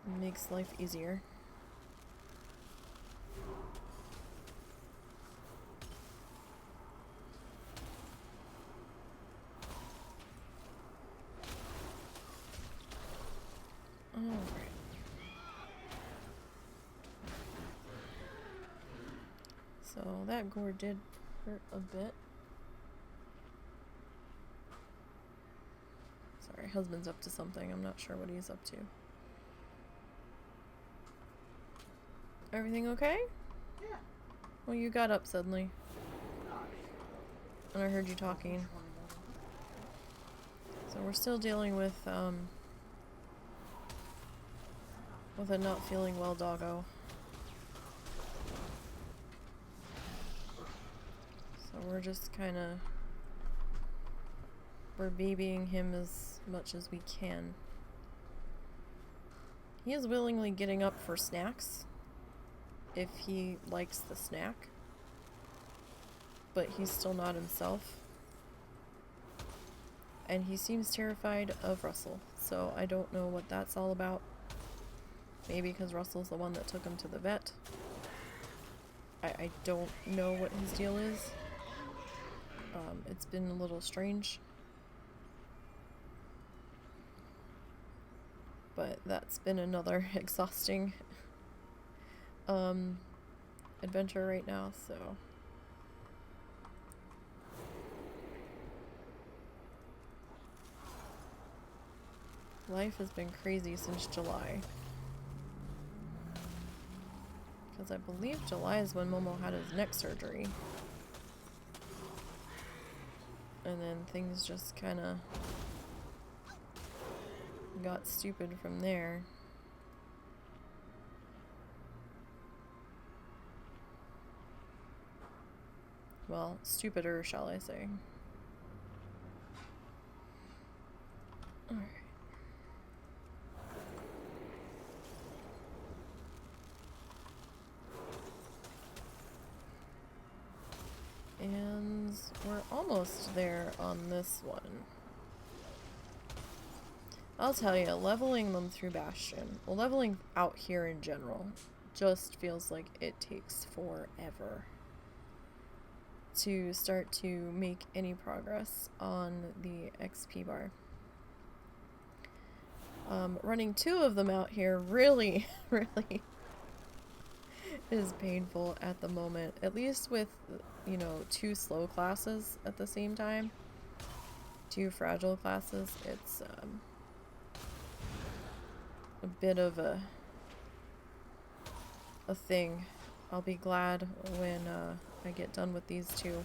It makes life easier. Alright. So that gore did hurt a bit. Sorry, husband's up to something. I'm not sure what he's up to. Everything okay? Yeah. Well, you got up suddenly. And I heard you talking. So we're still dealing with a not feeling well doggo. So we're just kinda, we're babying him as much as we can. He is willingly getting up for snacks if he likes the snack, but he's still not himself. And he seems terrified of Russell, so I don't know what that's all about. Maybe because Russell's the one that took him to the vet. I don't know what his deal is. It's been a little strange. But that's been another exhausting adventure right now, so. Life has been crazy since July. Because I believe July is when Momo had his neck surgery. And then things just kind of got stupid from there. Well, stupider, shall I say. Alright. And we're almost there on this one. I'll tell you, leveling them through Bastion, well, leveling out here in general, just feels like it takes forever to start to make any progress on the XP bar. Running 2 of them out here really, really is painful at the moment. At least with, you know, 2 slow classes at the same time. 2 fragile classes. It's a bit of a thing. I'll be glad when I get done with these 2.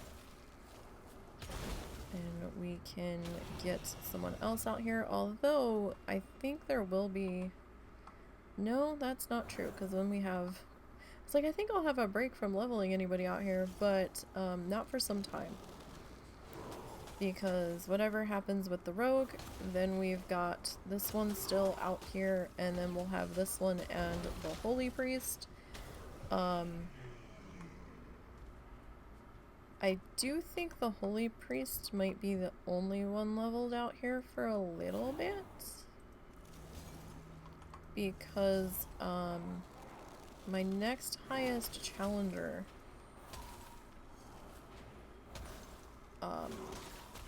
And we can get someone else out here, although I think there will be... No, that's not true, because when we have... It's like, I think I'll have a break from leveling anybody out here, but not for some time. Because whatever happens with the rogue, then we've got this one still out here, and then we'll have this one and the holy priest. I do think the holy priest might be the only one leveled out here for a little bit. Because, my next highest challenger,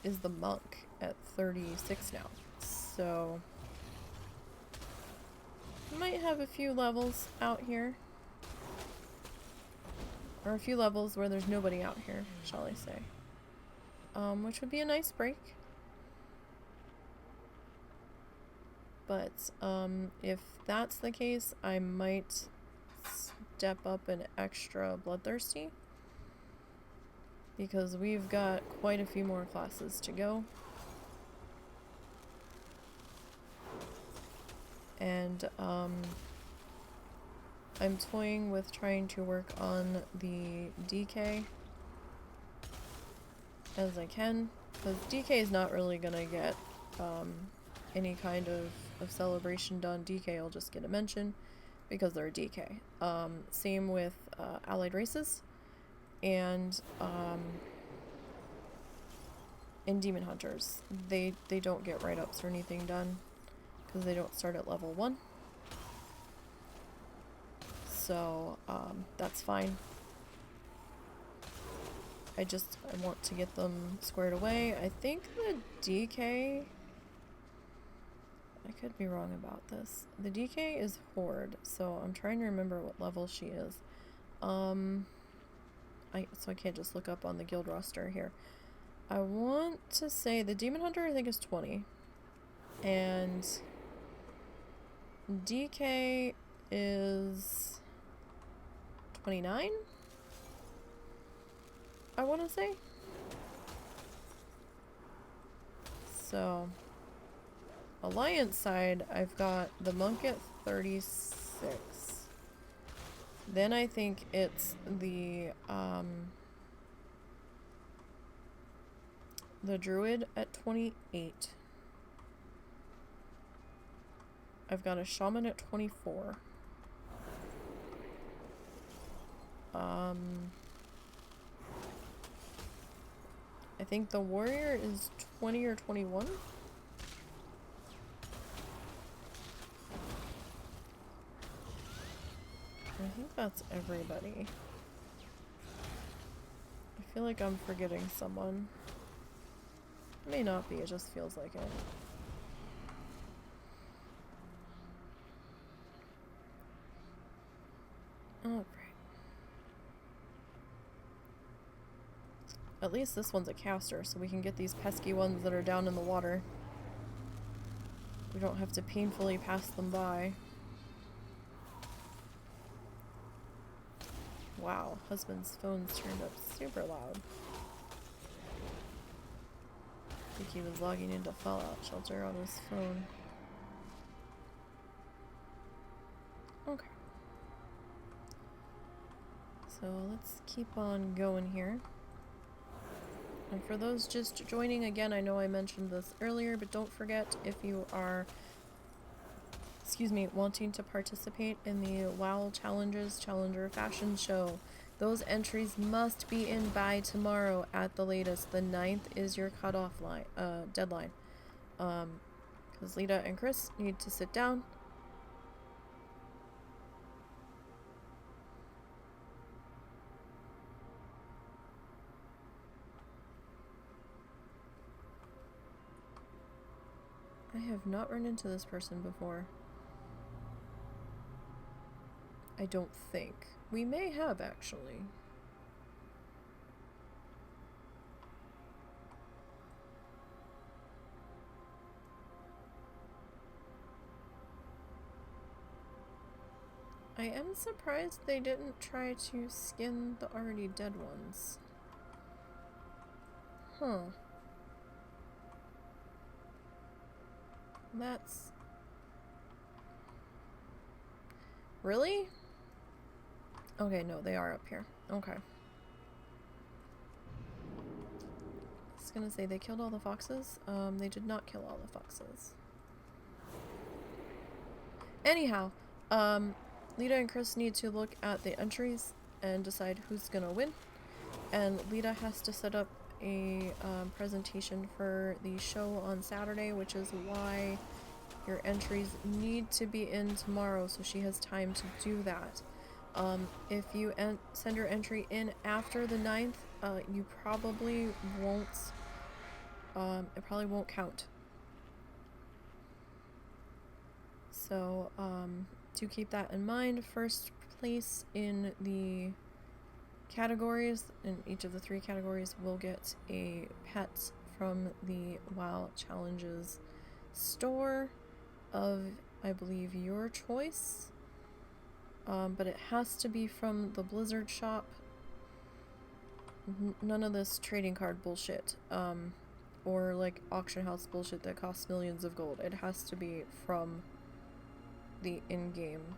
is the monk at 36 now. So, might have a few levels out here. Or a few levels where there's nobody out here, shall I say. Which would be a nice break. But, if that's the case, I might step up an extra bloodthirsty. Because we've got quite a few more classes to go. And, I'm toying with trying to work on the DK as I can, because DK is not really gonna get any kind of celebration done. DK will just get a mention because they're a DK. Same with allied races and demon hunters. They don't get write-ups or anything done because they don't start at level 1. So, that's fine. I want to get them squared away. I think the DK... I could be wrong about this. The DK is Horde, so I'm trying to remember what level she is. So I can't just look up on the guild roster here. I want to say the Demon Hunter I think is 20. And DK is 29? I want to say. So, Alliance side, I've got the Monk at 36. Then I think it's the Druid at 28. I've got a Shaman at 24. I think the Warrior is 20 or 21. I think that's everybody. I feel like I'm forgetting someone. It may not be, it just feels like it. Alright. At least this one's a caster, so we can get these pesky ones that are down in the water. We don't have to painfully pass them by. Wow, husband's phone's turned up super loud. I think he was logging into Fallout Shelter on his phone. Okay. So let's keep on going here. And for those just joining, again, I know I mentioned this earlier, but don't forget, if you are, wanting to participate in the WoW Challenges, Challenger Fashion Show, Those entries must be in by tomorrow at the latest. The 9th is your cutoff line, deadline. Because Lita and Chris need to sit down. I have not run into this person before. I don't think. We may have, actually. I am surprised they didn't try to skin the already dead ones. Huh. That's... Really? Okay, no, they are up here. Okay. I was gonna say they killed all the foxes. They did not kill all the foxes. Anyhow, Lita and Chris need to look at the entries and decide who's gonna win. And Lita has to set up a presentation for the show on Saturday, which is why your entries need to be in tomorrow, so she has time to do that. If you send your entry in after the 9th, you probably won't, it probably won't count. So, to keep that in mind, first place in the categories, in each of the 3 categories, will get a pet from the WoW Challenges store of, I believe, your choice. But it has to be from the Blizzard shop. None of this trading card bullshit. Or like auction house bullshit that costs millions of gold. It has to be from the in-game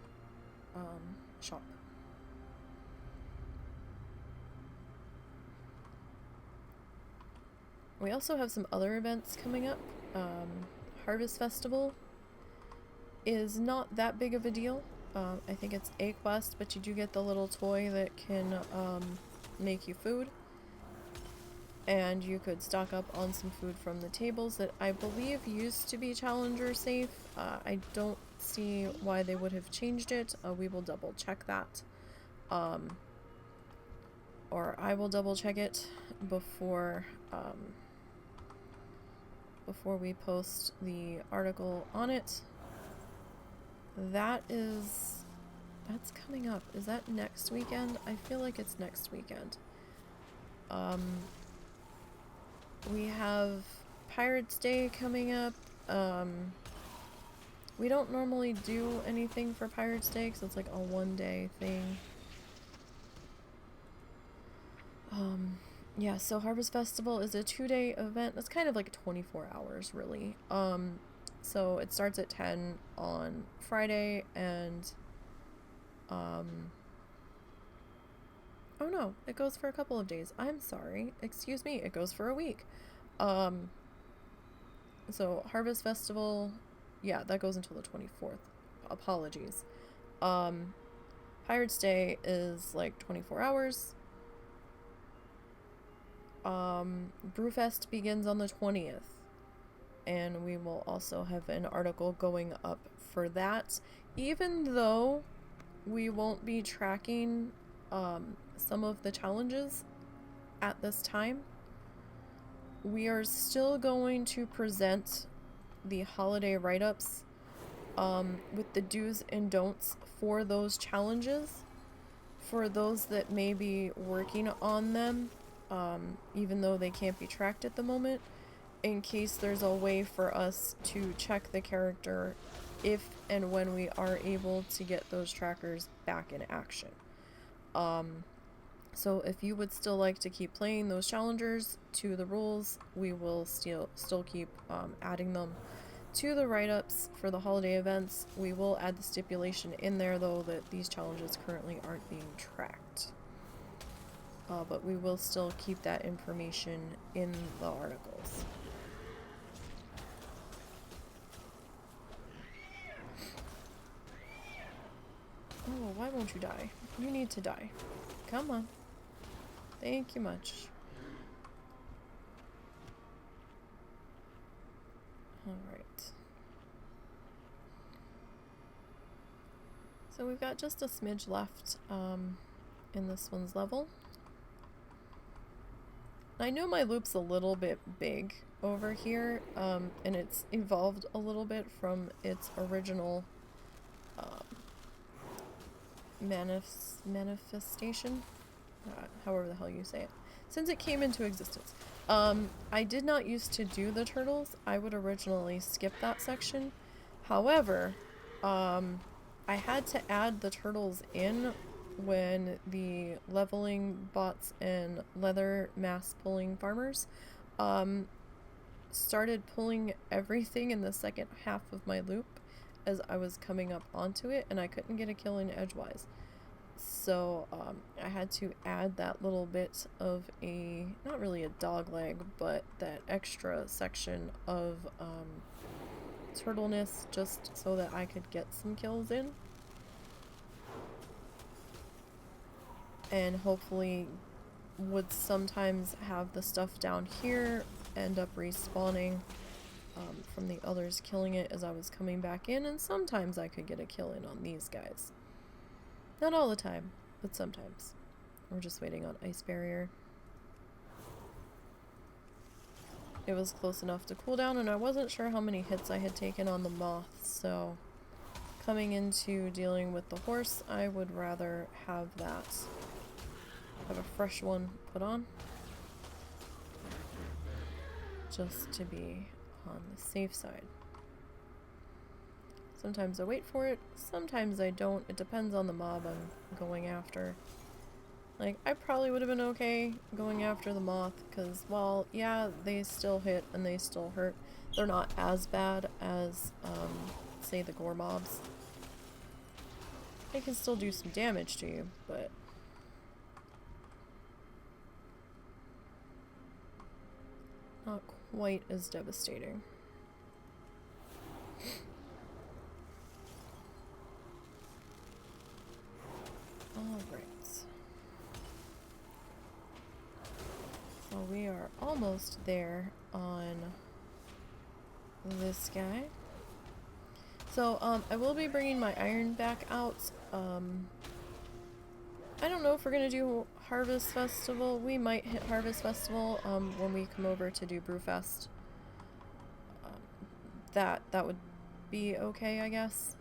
shop. We also have some other events coming up. Harvest Festival is not that big of a deal. I think it's a quest, but you do get the little toy that can make you food. And you could stock up on some food from the tables that I believe used to be challenger safe. I don't see why they would have changed it. We will double check that. Or I will double check it before before we post the article on it. That's coming up. Is that next weekend? I feel like it's next weekend. We have Pirates Day coming up. We don't normally do anything for Pirates Day because it's like a one-day thing. Yeah, so Harvest Festival is a 2-day event. It's kind of like 24 hours, really. So it starts at 10 on Friday, and oh no, it goes for a couple of days. I'm sorry. Excuse me, it goes for a week. So Harvest Festival, yeah, that goes until the 24th. Apologies. Pirates Day is like 24 hours. Brewfest begins on the 20th. And we will also have an article going up for that. Even though we won't be tracking some of the challenges at this time, we are still going to present the holiday write-ups with the do's and don'ts for those challenges, for those that may be working on them, even though they can't be tracked at the moment, in case there's a way for us to check the character if and when we are able to get those trackers back in action. So if you would still like to keep playing those challengers to the rules, we will still keep adding them to the write-ups for the holiday events. We will add the stipulation in there, though, that these challenges currently aren't being tracked. But we will still keep that information in the articles. Oh, why won't you die? You need to die. Come on. Thank you much. Alright. So we've got just a smidge left in this one's level. I know my loop's a little bit big over here, and it's evolved a little bit from its original manifestation, however the hell you say it, since it came into existence. I did not used to do the turtles. I would originally skip that section. However, I had to add the turtles in when the leveling bots and leather mass pulling farmers started pulling everything in the second half of my loop as I was coming up onto it, and I couldn't get a kill in edgewise. So I had to add that little bit of a, not really a dog leg, but that extra section of turtleness just so that I could get some kills in. And hopefully would sometimes have the stuff down here end up respawning from the others killing it as I was coming back in, and sometimes I could get a kill in on these guys. Not all the time, but sometimes. We're just waiting on ice barrier. It was close enough to cooldown, and I wasn't sure how many hits I had taken on the moth, so coming into dealing with the horse, I would rather have that. Have a fresh one put on. Just to be on the safe side. Sometimes I wait for it, sometimes I don't. It depends on the mob I'm going after. Like, I probably would have been okay going after the moth, because, while, yeah, they still hit and they still hurt, they're not as bad as, say, the gore mobs. They can still do some damage to you, but not quite as devastating. Alright. So we are almost there on this guy. So, I will be bringing my iron back out. I don't know if we're gonna do Harvest Festival. We might hit Harvest Festival, when we come over to do Brewfest. That would be okay, I guess.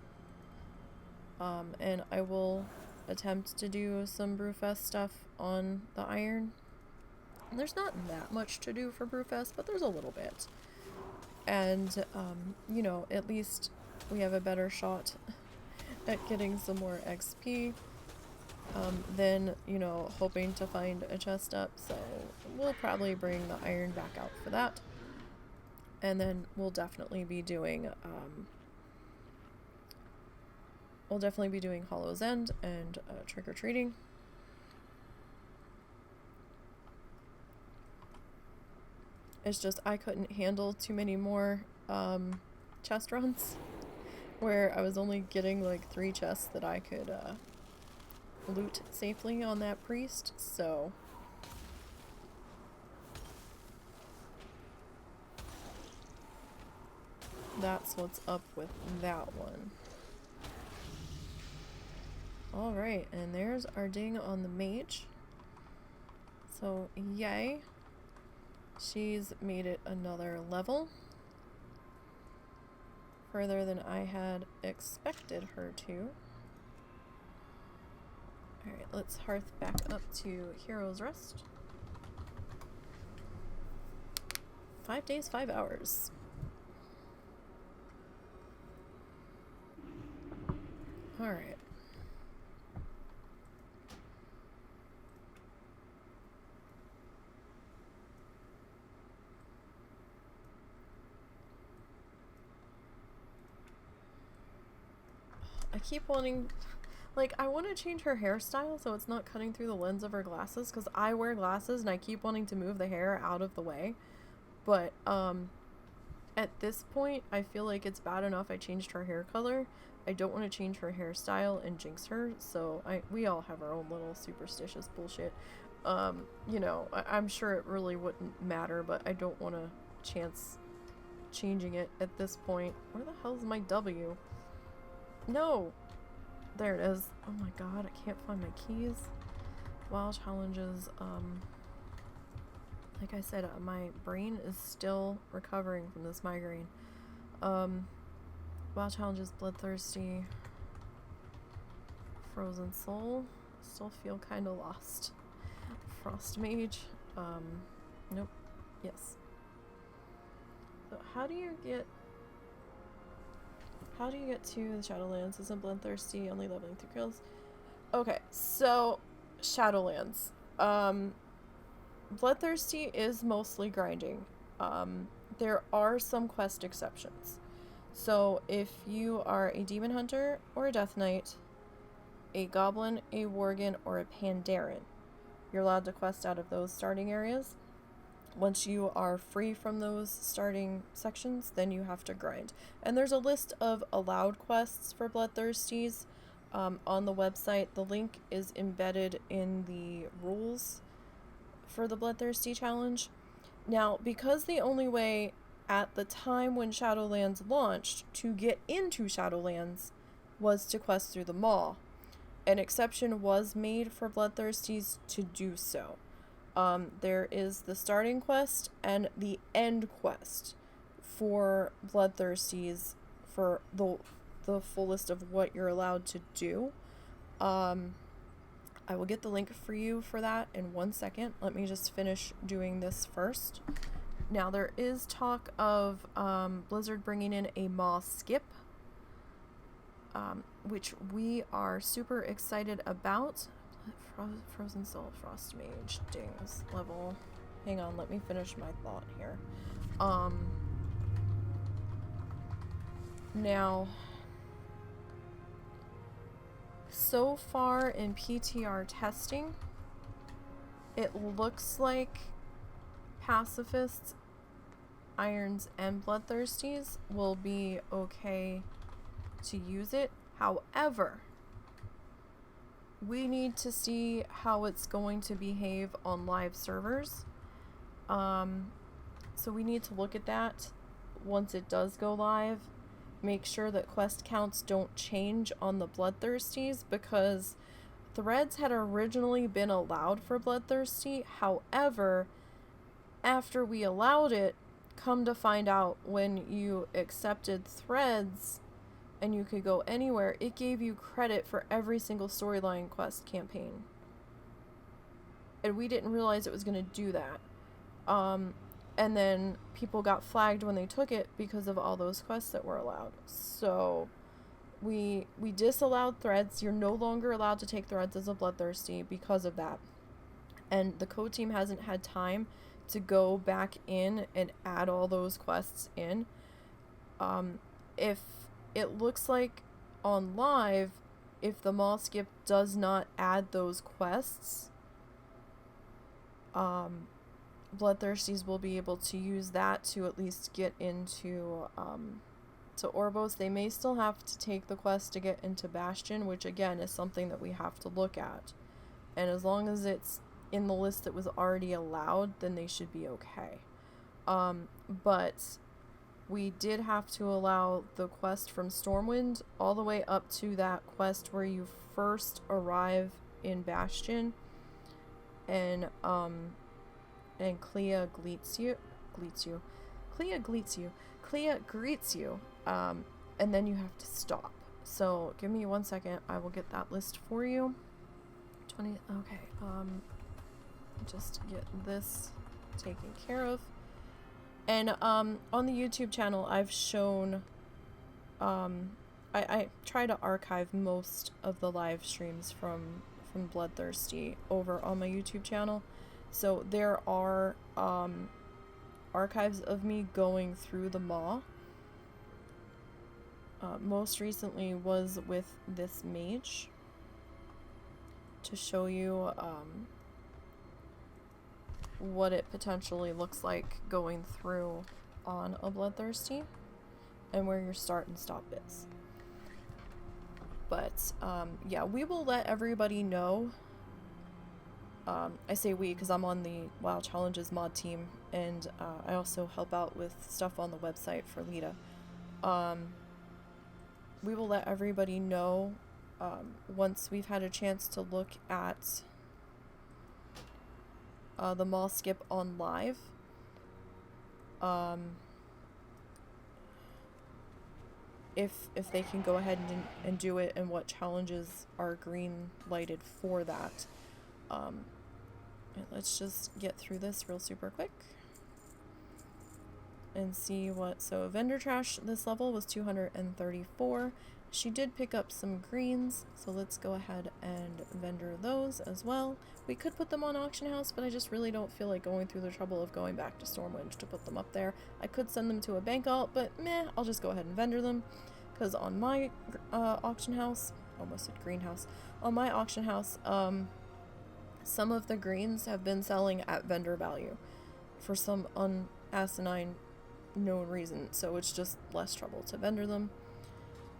And I will attempt to do some Brewfest stuff on the iron. There's not that much to do for Brewfest, but there's a little bit. And, you know, at least we have a better shot at getting some more XP than, you know, hoping to find a chest up. So we'll probably bring the iron back out for that. And then we'll definitely be doing, Hollow's End and trick-or-treating. It's just I couldn't handle too many more chest runs where I was only getting like 3 chests that I could loot safely on that priest, so that's what's up with that one. Alright, and there's our ding on the mage. So, yay. She's made it another level. Further than I had expected her to. Alright, let's hearth back up to Hero's Rest. 5 days, 5 hours. Alright. I keep wanting, like, I want to change her hairstyle so it's not cutting through the lens of her glasses, because I wear glasses and I keep wanting to move the hair out of the way. But, at this point, I feel like it's bad enough I changed her hair color. I don't want to change her hairstyle and jinx her, so we all have our own little superstitious bullshit. You know, I'm sure it really wouldn't matter, but I don't want to chance changing it at this point. Where the hell's my W? No! There it is. Oh my god, I can't find my keys. WoW challenges, like I said, my brain is still recovering from this migraine. WoW challenges, Bloodthirsty, Frozen Soul, still feel kind of lost. Frost Mage, nope, yes. So how do you get to the Shadowlands? Isn't Bloodthirsty only leveling through kills? Okay, so Shadowlands. Bloodthirsty is mostly grinding. There are some quest exceptions. So if you are a demon hunter or a death knight, a goblin, a worgen, or a pandaren, you're allowed to quest out of those starting areas. Once you are free from those starting sections, then you have to grind. And there's a list of allowed quests for Bloodthirsties on the website. The link is embedded in the rules for the Bloodthirsty challenge. Now, because the only way at the time when Shadowlands launched to get into Shadowlands was to quest through the Maw, an exception was made for Bloodthirsties to do so. There is the starting quest and the end quest for Bloodthirsties for the full list of what you're allowed to do. I will get the link for you for that in 1 second. Let me just finish doing this first. Now, there is talk of Blizzard bringing in a Maw skip, which we are super excited about. Frozen Soul, Frost Mage, dings, level. Hang on, let me finish my thought here. Now, so far in PTR testing, it looks like pacifists, irons, and bloodthirsties will be okay to use it. However, we need to see how it's going to behave on live servers. So we need to look at that once it does go live. Make sure that quest counts don't change on the bloodthirsties, because threads had originally been allowed for bloodthirsty. However, after we allowed it, come to find out, when you accepted threads and you could go anywhere, it gave you credit for every single storyline quest campaign. And we didn't realize it was going to do that. And then people got flagged when they took it because of all those quests that were allowed. So we disallowed threads. You're no longer allowed to take threads as a bloodthirsty because of that. And the code team hasn't had time to go back in and add all those quests in. If it looks like on live, if the Maw skip does not add those quests, bloodthirsties will be able to use that to at least get into to Orbo's. They may still have to take the quest to get into Bastion, which again is something that we have to look at. And as long as it's in the list that was already allowed, then they should be okay. But we did have to allow the quest from Stormwind all the way up to that quest where you first arrive in Bastion, and Clea greets you, and then you have to stop. So give me 1 second, I will get that list for you. 20, okay, just get this taken care of. And on the YouTube channel, I've shown, I try to archive most of the live streams from Bloodthirsty over on my YouTube channel. So there are archives of me going through the Maw. Most recently was with this Mage, to show you what it potentially looks like going through on a bloodthirsty and where your start and stop is. But yeah, we will let everybody know I say we because I'm on the WoW Challenges mod team, and I also help out with stuff on the website for Lita. We will let everybody know once we've had a chance to look at the mall skip on live. If they can go ahead and do it, and what challenges are green lighted for that. Let's just get through this real super quick and see what. So vendor trash this level was 234. She did pick up some greens, so let's go ahead and vendor those as well. We could put them on auction house, but I just really don't feel like going through the trouble of going back to Stormwind to put them up there. I could send them to a bank alt, but meh, I'll just go ahead and vendor them, because on my auction house, almost said greenhouse, on my auction house, some of the greens have been selling at vendor value for some unasinine known reason, so it's just less trouble to vendor them.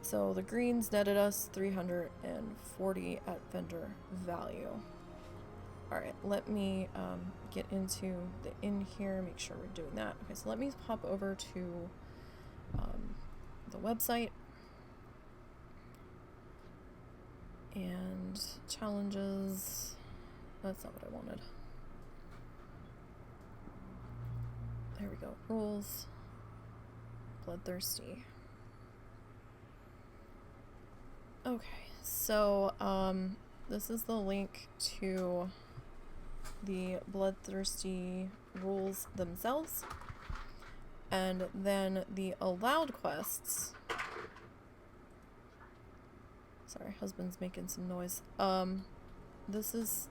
So the greens netted us 340 at vendor value. Alright, let me get into the in here, make sure we're doing that. Okay, so let me hop over to the website and challenges. That's not what I wanted. There we go. Rules. Bloodthirsty. Okay, so this is the link to the Bloodthirsty rules themselves, and then the allowed quests. Sorry, husband's making some noise. This is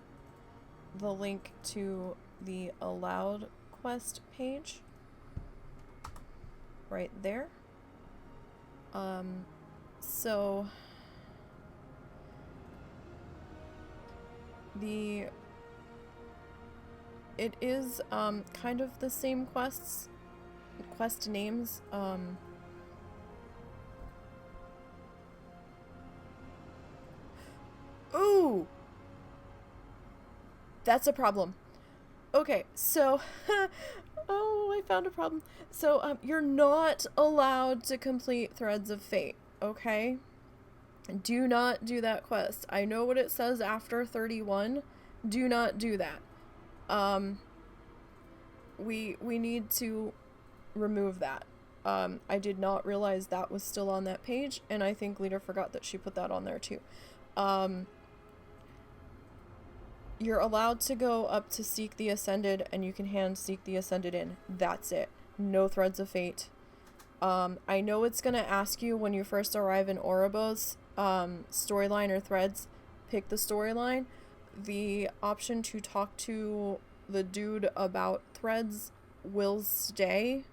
the link to the allowed quest page right there. So it is kind of the same quest names. Ooh, that's a problem. Okay, so oh, I found a problem. So you're not allowed to complete Threads of Fate, okay? Do not do that quest. I know what it says after 31. Do not do that. We need to remove that. I did not realize that was still on that page, and I think Lita forgot that she put that on there too. You're allowed to go up to Seek the Ascended, and you can hand Seek the Ascended in. That's it. No Threads of Fate. I know it's gonna ask you when you first arrive in Oribos, storyline or threads. Pick the storyline. The option to talk to the dude about threads will stay,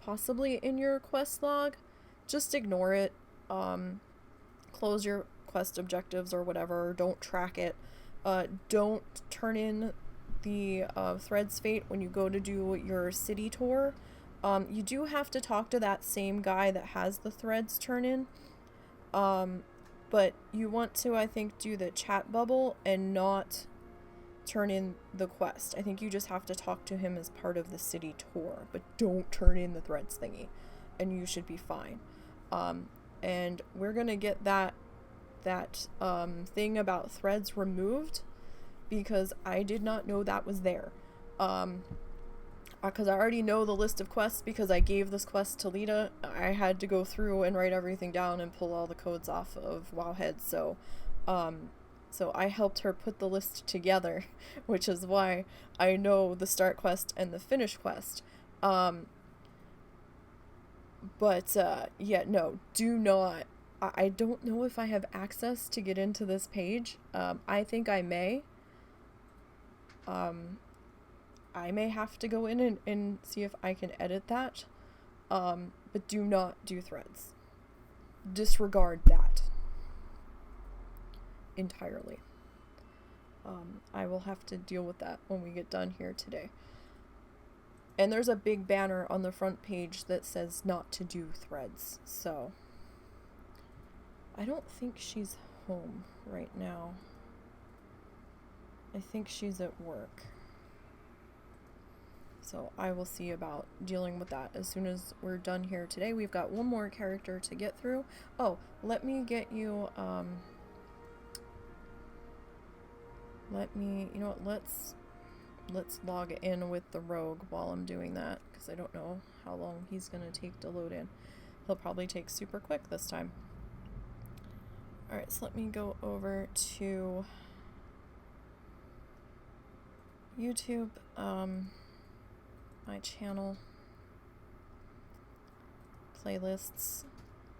possibly in your quest log. Just ignore it. Close your quest objectives or whatever. Don't track it. Don't turn in the Threads Fate when you go to do your city tour. You do have to talk to that same guy that has the threads turn in. But you want to, I think, do the chat bubble and not turn in the quest. I think you just have to talk to him as part of the city tour, but don't turn in the threads thingy, and you should be fine. And we're gonna get that thing about threads removed, because I did not know that was there. Because I already know the list of quests because I gave this quest to Lita. I had to go through and write everything down and pull all the codes off of Wowhead, so I helped her put the list together, which is why I know the start quest and the finish quest. Yeah, no, do not. I don't know if I have access to get into this page. I think I may. I may have to go in and see if I can edit that. But do not do threads. Disregard that entirely. I will have to deal with that when we get done here today. And there's a big banner on the front page that says not to do threads. So I don't think she's home right now. I think she's at work. So I will see about dealing with that as soon as we're done here today. We've got one more character to get through. Oh, let me get you, you know what, let's log in with the rogue while I'm doing that, because I don't know how long he's gonna take to load in. He'll probably take super quick this time. Alright, so let me go over to YouTube, my channel, playlists.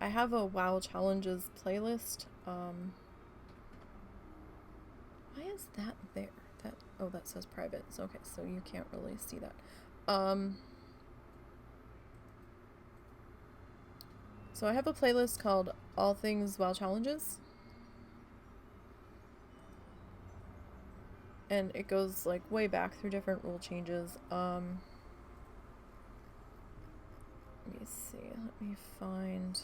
I have a WoW challenges playlist. Why is that there? Oh, that says private. So, okay, so you can't really see that. So I have a playlist called All Things WoW Challenges. And it goes like way back through different rule changes. Let me see. Let me find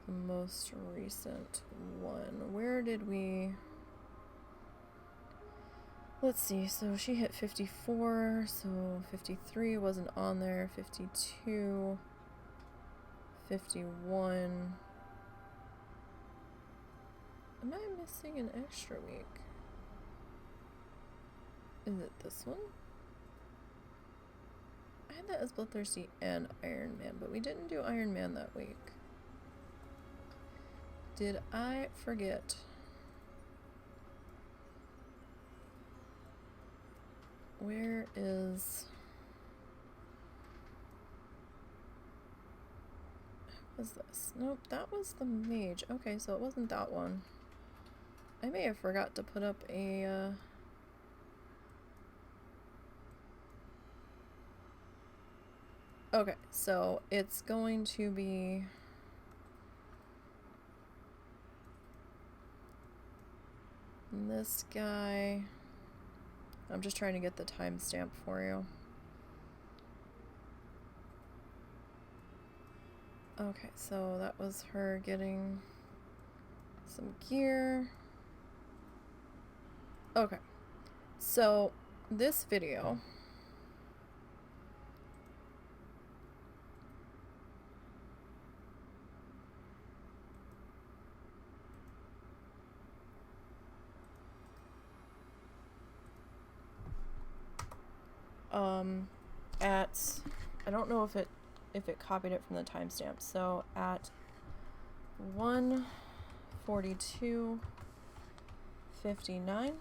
the most recent one. Where did we... Let's see. So she hit 54. So 53 wasn't on there. 52. 51. Am I missing an extra week? Is it this one? I had that as Bloodthirsty and Iron Man, but we didn't do Iron Man that week. Did I forget? Where is... What was this? Nope, that was the Mage. Okay, so it wasn't that one. I may have forgot to put up a, Okay, so it's going to be... this guy... I'm just trying to get the timestamp for you. Okay, so that was her getting some gear. Okay, so this video at, I don't know if it copied it from the timestamp, so at 1:42:59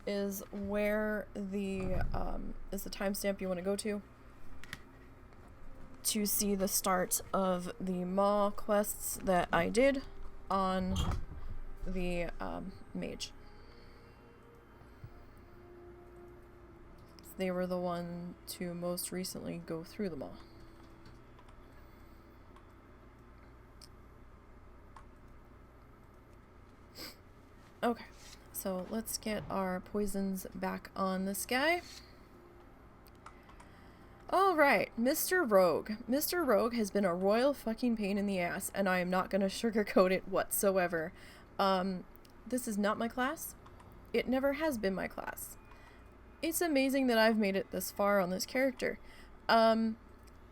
is where the is the timestamp you want to go to see the start of the Maw quests that I did on the Mage. They were the one to most recently go through them all. Okay, so let's get our poisons back on this guy. Alright, Mr. Rogue. Mr. Rogue has been a royal fucking pain in the ass, and I am not gonna sugarcoat it whatsoever. This is not my class. It never has been my class. It's amazing that I've made it this far on this character.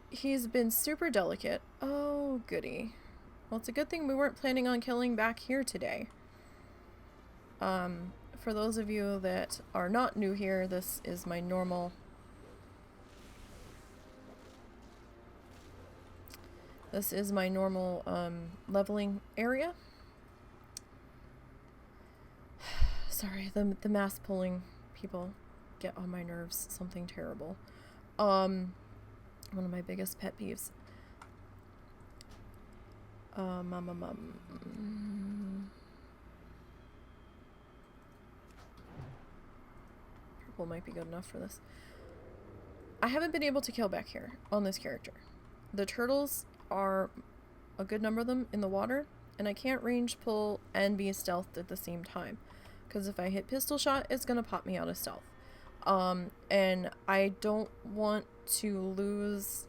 He's been super delicate. Oh, goody. Well, it's a good thing we weren't planning on killing back here today. For those of you that are not new here, this is my normal... This is my normal, leveling area. Sorry, the mass pulling people get on my nerves. Something terrible. One of my biggest pet peeves. Purple might be good enough for this. I haven't been able to kill back here on this character. The turtles are a good number of them in the water, and I can't range pull and be stealthed at the same time, because if I hit pistol shot, it's gonna pop me out of stealth. And I don't want to lose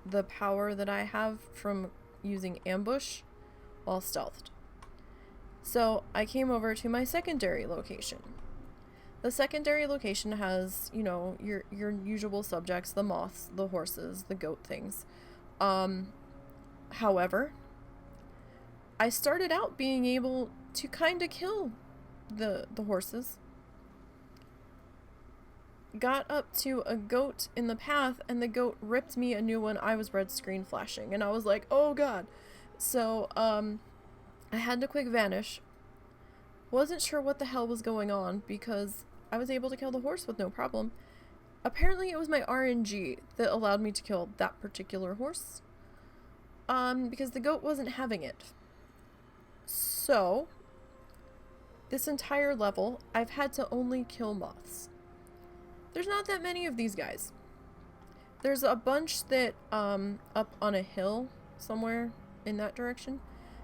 the power that I have from using ambush while stealthed. So I came over to my secondary location. The secondary location has, you know, your usual subjects, the moths, the horses, the goat things. However, I started out being able to kind of kill the horses. Got up to a goat in the path, and the goat ripped me a new one. I was red screen flashing, and I was like, oh god. So, I had to quick vanish. Wasn't sure what the hell was going on, because I was able to kill the horse with no problem. Apparently it was my RNG that allowed me to kill that particular horse. Because the goat wasn't having it. So, this entire level, I've had to only kill moths. There's not that many of these guys. There's a bunch that, up on a hill somewhere in that direction.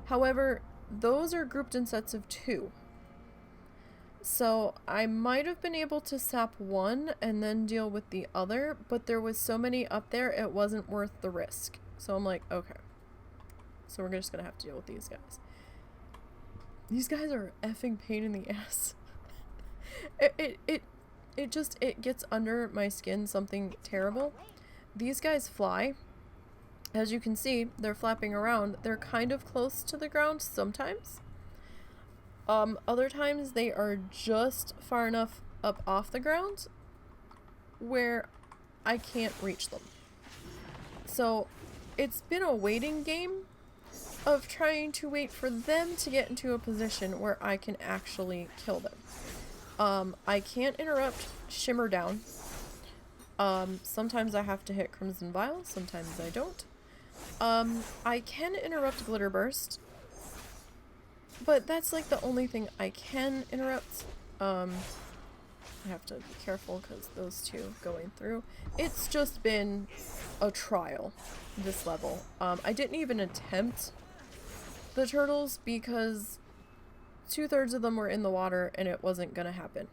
However, those are grouped in sets of 2. So I might have been able to sap one and then deal with the other, but there was so many up there, it wasn't worth the risk. So I'm like, okay. So we're just gonna have to deal with these guys. These guys are a effing pain in the ass. It gets under my skin something terrible. These guys fly. As you can see, they're flapping around. They're kind of close to the ground sometimes. Other times they are just far enough up off the ground where I can't reach them. So it's been a waiting game of trying to wait for them to get into a position where I can actually kill them. I can't interrupt Shimmer Down. Sometimes I have to hit Crimson Vial, sometimes I don't. I can interrupt Glitter Burst, but that's like the only thing I can interrupt. I have to be careful because those two going through. It's just been a trial, this level. I didn't even attempt the turtles because 2/3 of them were in the water and it wasn't gonna happen.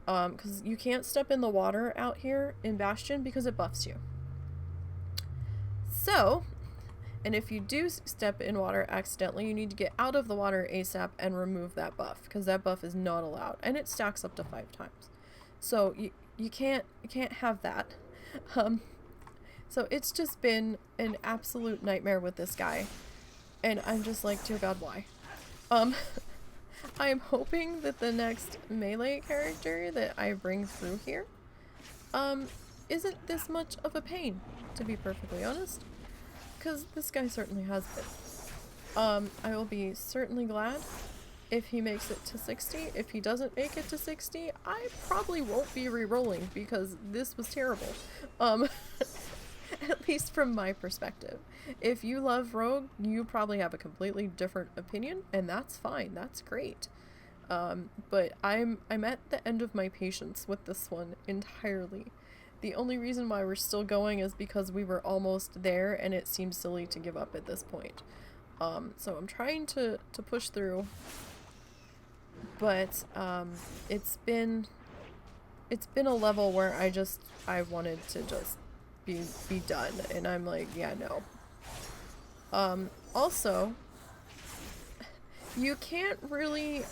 Because you can't step in the water out here in Bastion because it buffs you. So, and if you do step in water accidentally, you need to get out of the water ASAP and remove that buff, because that buff is not allowed, and it stacks up to 5 times. So you can't have that. So it's just been an absolute nightmare with this guy, and I'm just like, dear God, why? I'm hoping that the next melee character that I bring through here isn't this much of a pain, to be perfectly honest. Because this guy certainly has been. I will be certainly glad if he makes it to 60. If he doesn't make it to 60, I probably won't be re-rolling because this was terrible. At least from my perspective. If you love Rogue, you probably have a completely different opinion, and that's fine. That's great. But I'm at the end of my patience with this one entirely. The only reason why we're still going is because we were almost there and it seems silly to give up at this point. So I'm trying to push through, but it's been a level where I wanted to just be done, and I'm like, yeah, no. Also, you can't really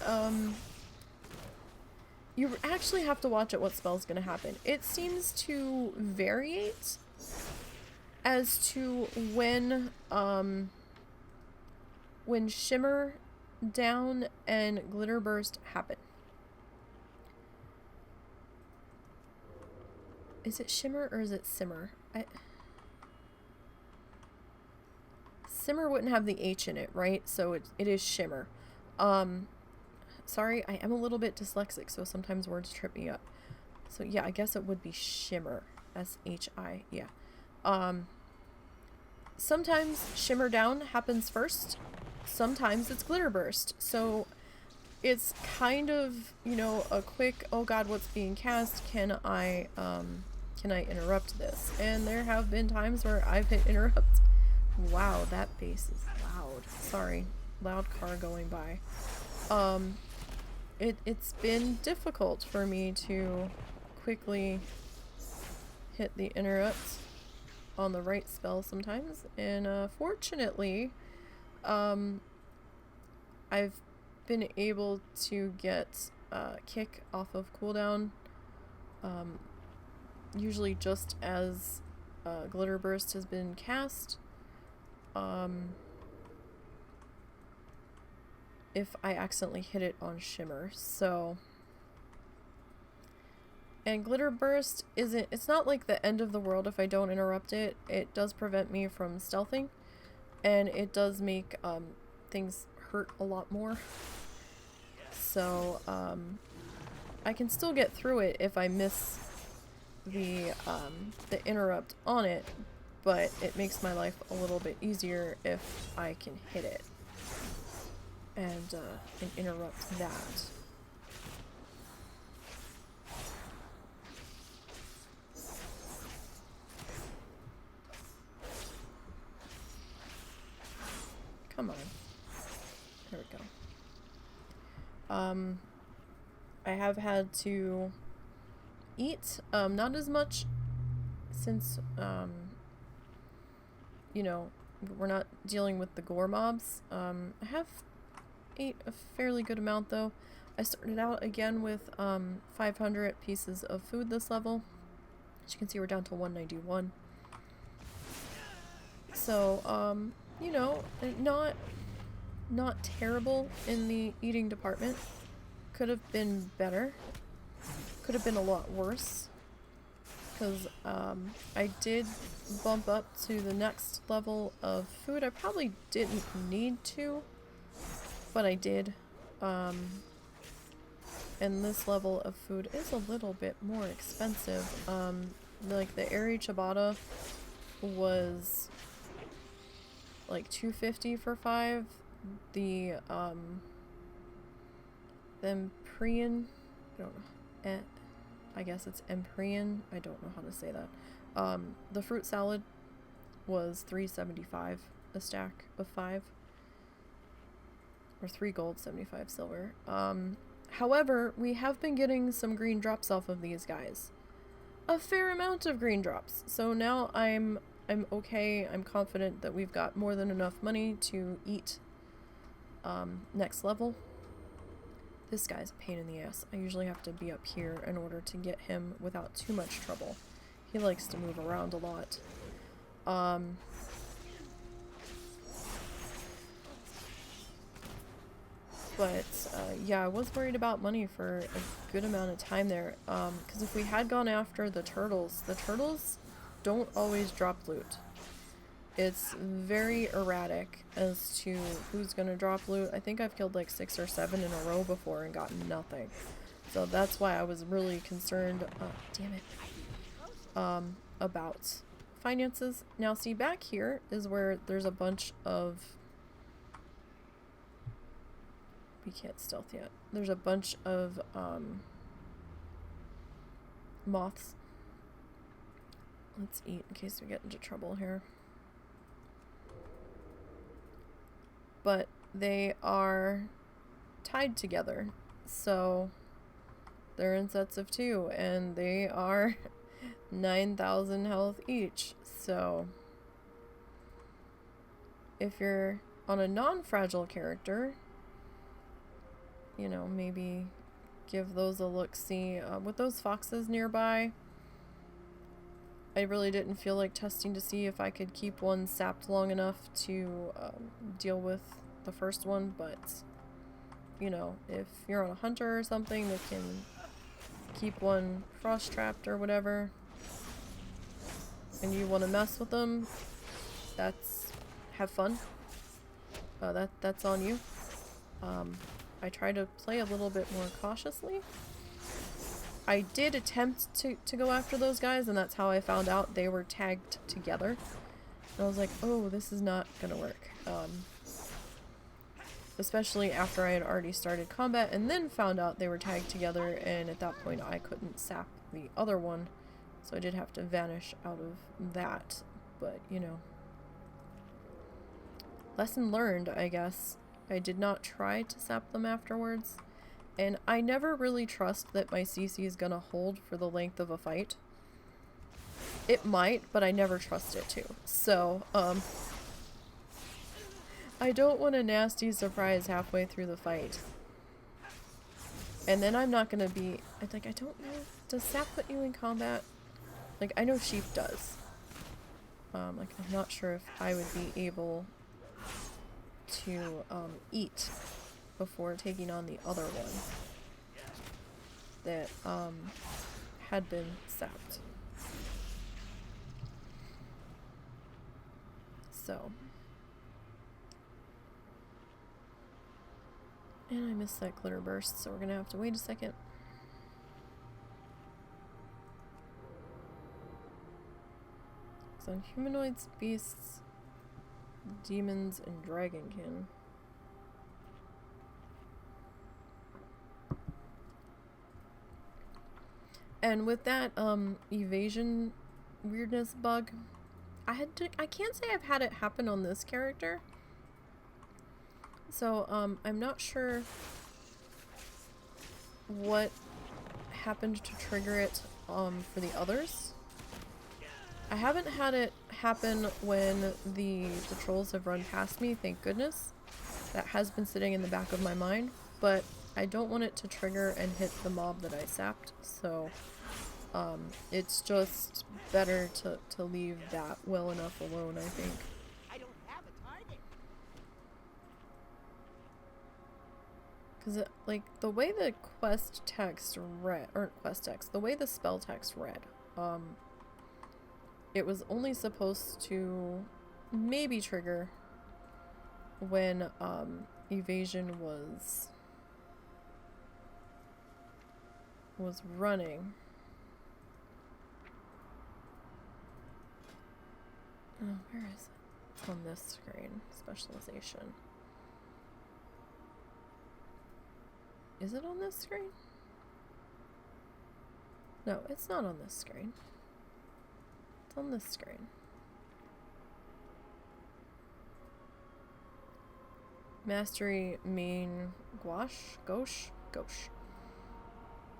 you actually have to watch at what spell's gonna happen. It seems to variate as to when Shimmer Down and Glitter Burst happen. Is it Shimmer or is it Simmer? Simmer wouldn't have the H in it, right? So it is Shimmer. Sorry, I am a little bit dyslexic, so sometimes words trip me up. So yeah, I guess it would be Shimmer. S-H-I, yeah. Sometimes Shimmer Down happens first. Sometimes it's Glitter Burst. So it's kind of, you know, a quick, oh god, what's being cast? Can I interrupt this? And there have been times where I've hit interrupt. Wow, that bass is loud. Sorry. Loud car going by. It's been difficult for me to quickly hit the interrupt on the right spell sometimes, and fortunately, I've been able to get kick off of cooldown, usually just as Glitter Burst has been cast. If I accidentally hit it on Shimmer, so... And Glitter Burst isn't, it's not like the end of the world if I don't interrupt it. It does prevent me from stealthing, and it does make things hurt a lot more. So, I can still get through it if I miss the interrupt on it, but it makes my life a little bit easier if I can hit it and interrupt that. Come on. There we go. I have had to eat, not as much since, you know, we're not dealing with the gore mobs. I have ate a fairly good amount though. I started out again with 500 pieces of food this level. As you can see, we're down to 191. So, you know, not terrible in the eating department. Could have been better. Could have been a lot worse. Because I did bump up to the next level of food. I probably didn't need to, but I did. And this level of food is a little bit more expensive. Like the Airy Ciabatta was like $2.50 for 5. The Emprian, I don't know, I guess it's Emprian, I don't know how to say that. The fruit salad was $3.75 a stack of 5, or 3 gold, 75 silver. However, we have been getting some green drops off of these guys, a fair amount of green drops. So now I'm okay. I'm confident that we've got more than enough money to eat next level. This guy's a pain in the ass. I usually have to be up here in order to get him without too much trouble. He likes to move around a lot. But yeah, I was worried about money for a good amount of time there. Because if we had gone after the turtles don't always drop loot. It's very erratic as to who's gonna drop loot. I think I've killed like 6 or 7 in a row before and gotten nothing. So that's why I was really concerned, about finances. Now see, back here is where there's a bunch of... We can't stealth yet. There's a bunch of moths. Let's eat in case we get into trouble here. But they are tied together, so they're in sets of 2, and they are 9,000 health each. So if you're on a non-fragile character, you know, maybe give those a look-see. With those foxes nearby, I really didn't feel like testing to see if I could keep one sapped long enough to deal with the first one, but, you know, if you're on a hunter or something that can keep one frost-trapped or whatever, and you want to mess with them, have fun. That's on you. I try to play a little bit more cautiously. I did attempt to go after those guys, and that's how I found out they were tagged together. And I was like, oh, this is not gonna work. Especially after I had already started combat and then found out they were tagged together, and at that point I couldn't sap the other one. So I did have to vanish out of that. But, you know. Lesson learned, I guess. I did not try to sap them afterwards. And I never really trust that my CC is gonna hold for the length of a fight. It might, but I never trust it to. So, I don't want a nasty surprise halfway through the fight. And then I'm not gonna be... Like, I don't know. Does sap put you in combat? Like, I know sheep does. Like, I'm not sure if I would be able to, eat before taking on the other one that, had been sapped. So. And I missed that glitter burst, so we're gonna have to wait a second. So humanoids, beasts, demons, and dragonkin. And with that evasion weirdness bug, I can't say I've had it happen on this character. So I'm not sure what happened to trigger it for the others. I haven't had it happen when the trolls have run past me, thank goodness. That has been sitting in the back of my mind, but I don't want it to trigger and hit the mob that I sapped, so it's just better to leave that well enough alone, I think. I don't have a target. Because, like, the way the quest text read, or quest text, the way the spell text read, it was only supposed to maybe trigger when, evasion was running. Oh, where is it? It's on this screen. Specialization. Is it on this screen? No, it's not on this screen. It's on this screen. Mastery main gouache? Gauche? Gauche.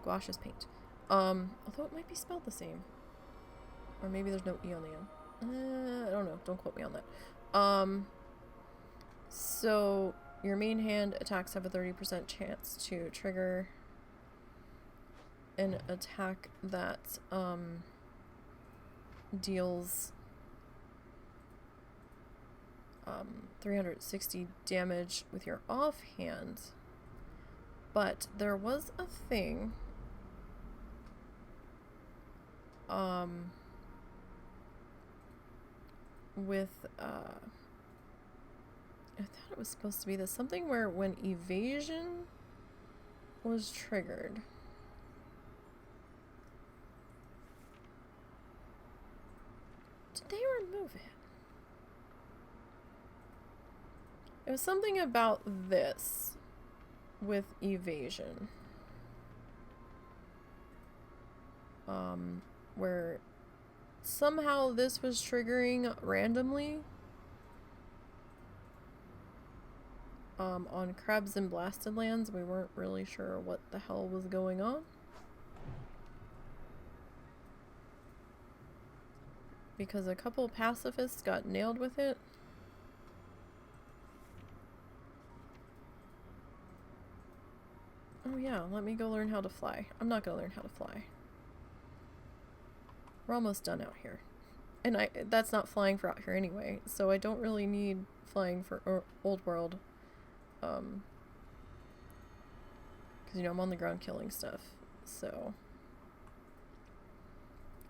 Gouache is paint. Although it might be spelled the same. Or maybe there's no E on the end. I don't know. Don't quote me on that. So your main hand attacks have a 30% chance to trigger an attack that deals 360 damage with your offhand. But there was a thing with I thought it was supposed to be this something where when evasion was triggered, did they remove it? It was something about this with evasion. Where somehow this was triggering randomly on Crabs and Blasted Lands. We weren't really sure what the hell was going on. Because a couple pacifists got nailed with it. Oh yeah, let me go learn how to fly. I'm not gonna learn how to fly. We're almost done out here. And that's not flying for out here anyway, so I don't really need flying for Old World. Because, you know, I'm on the ground killing stuff, so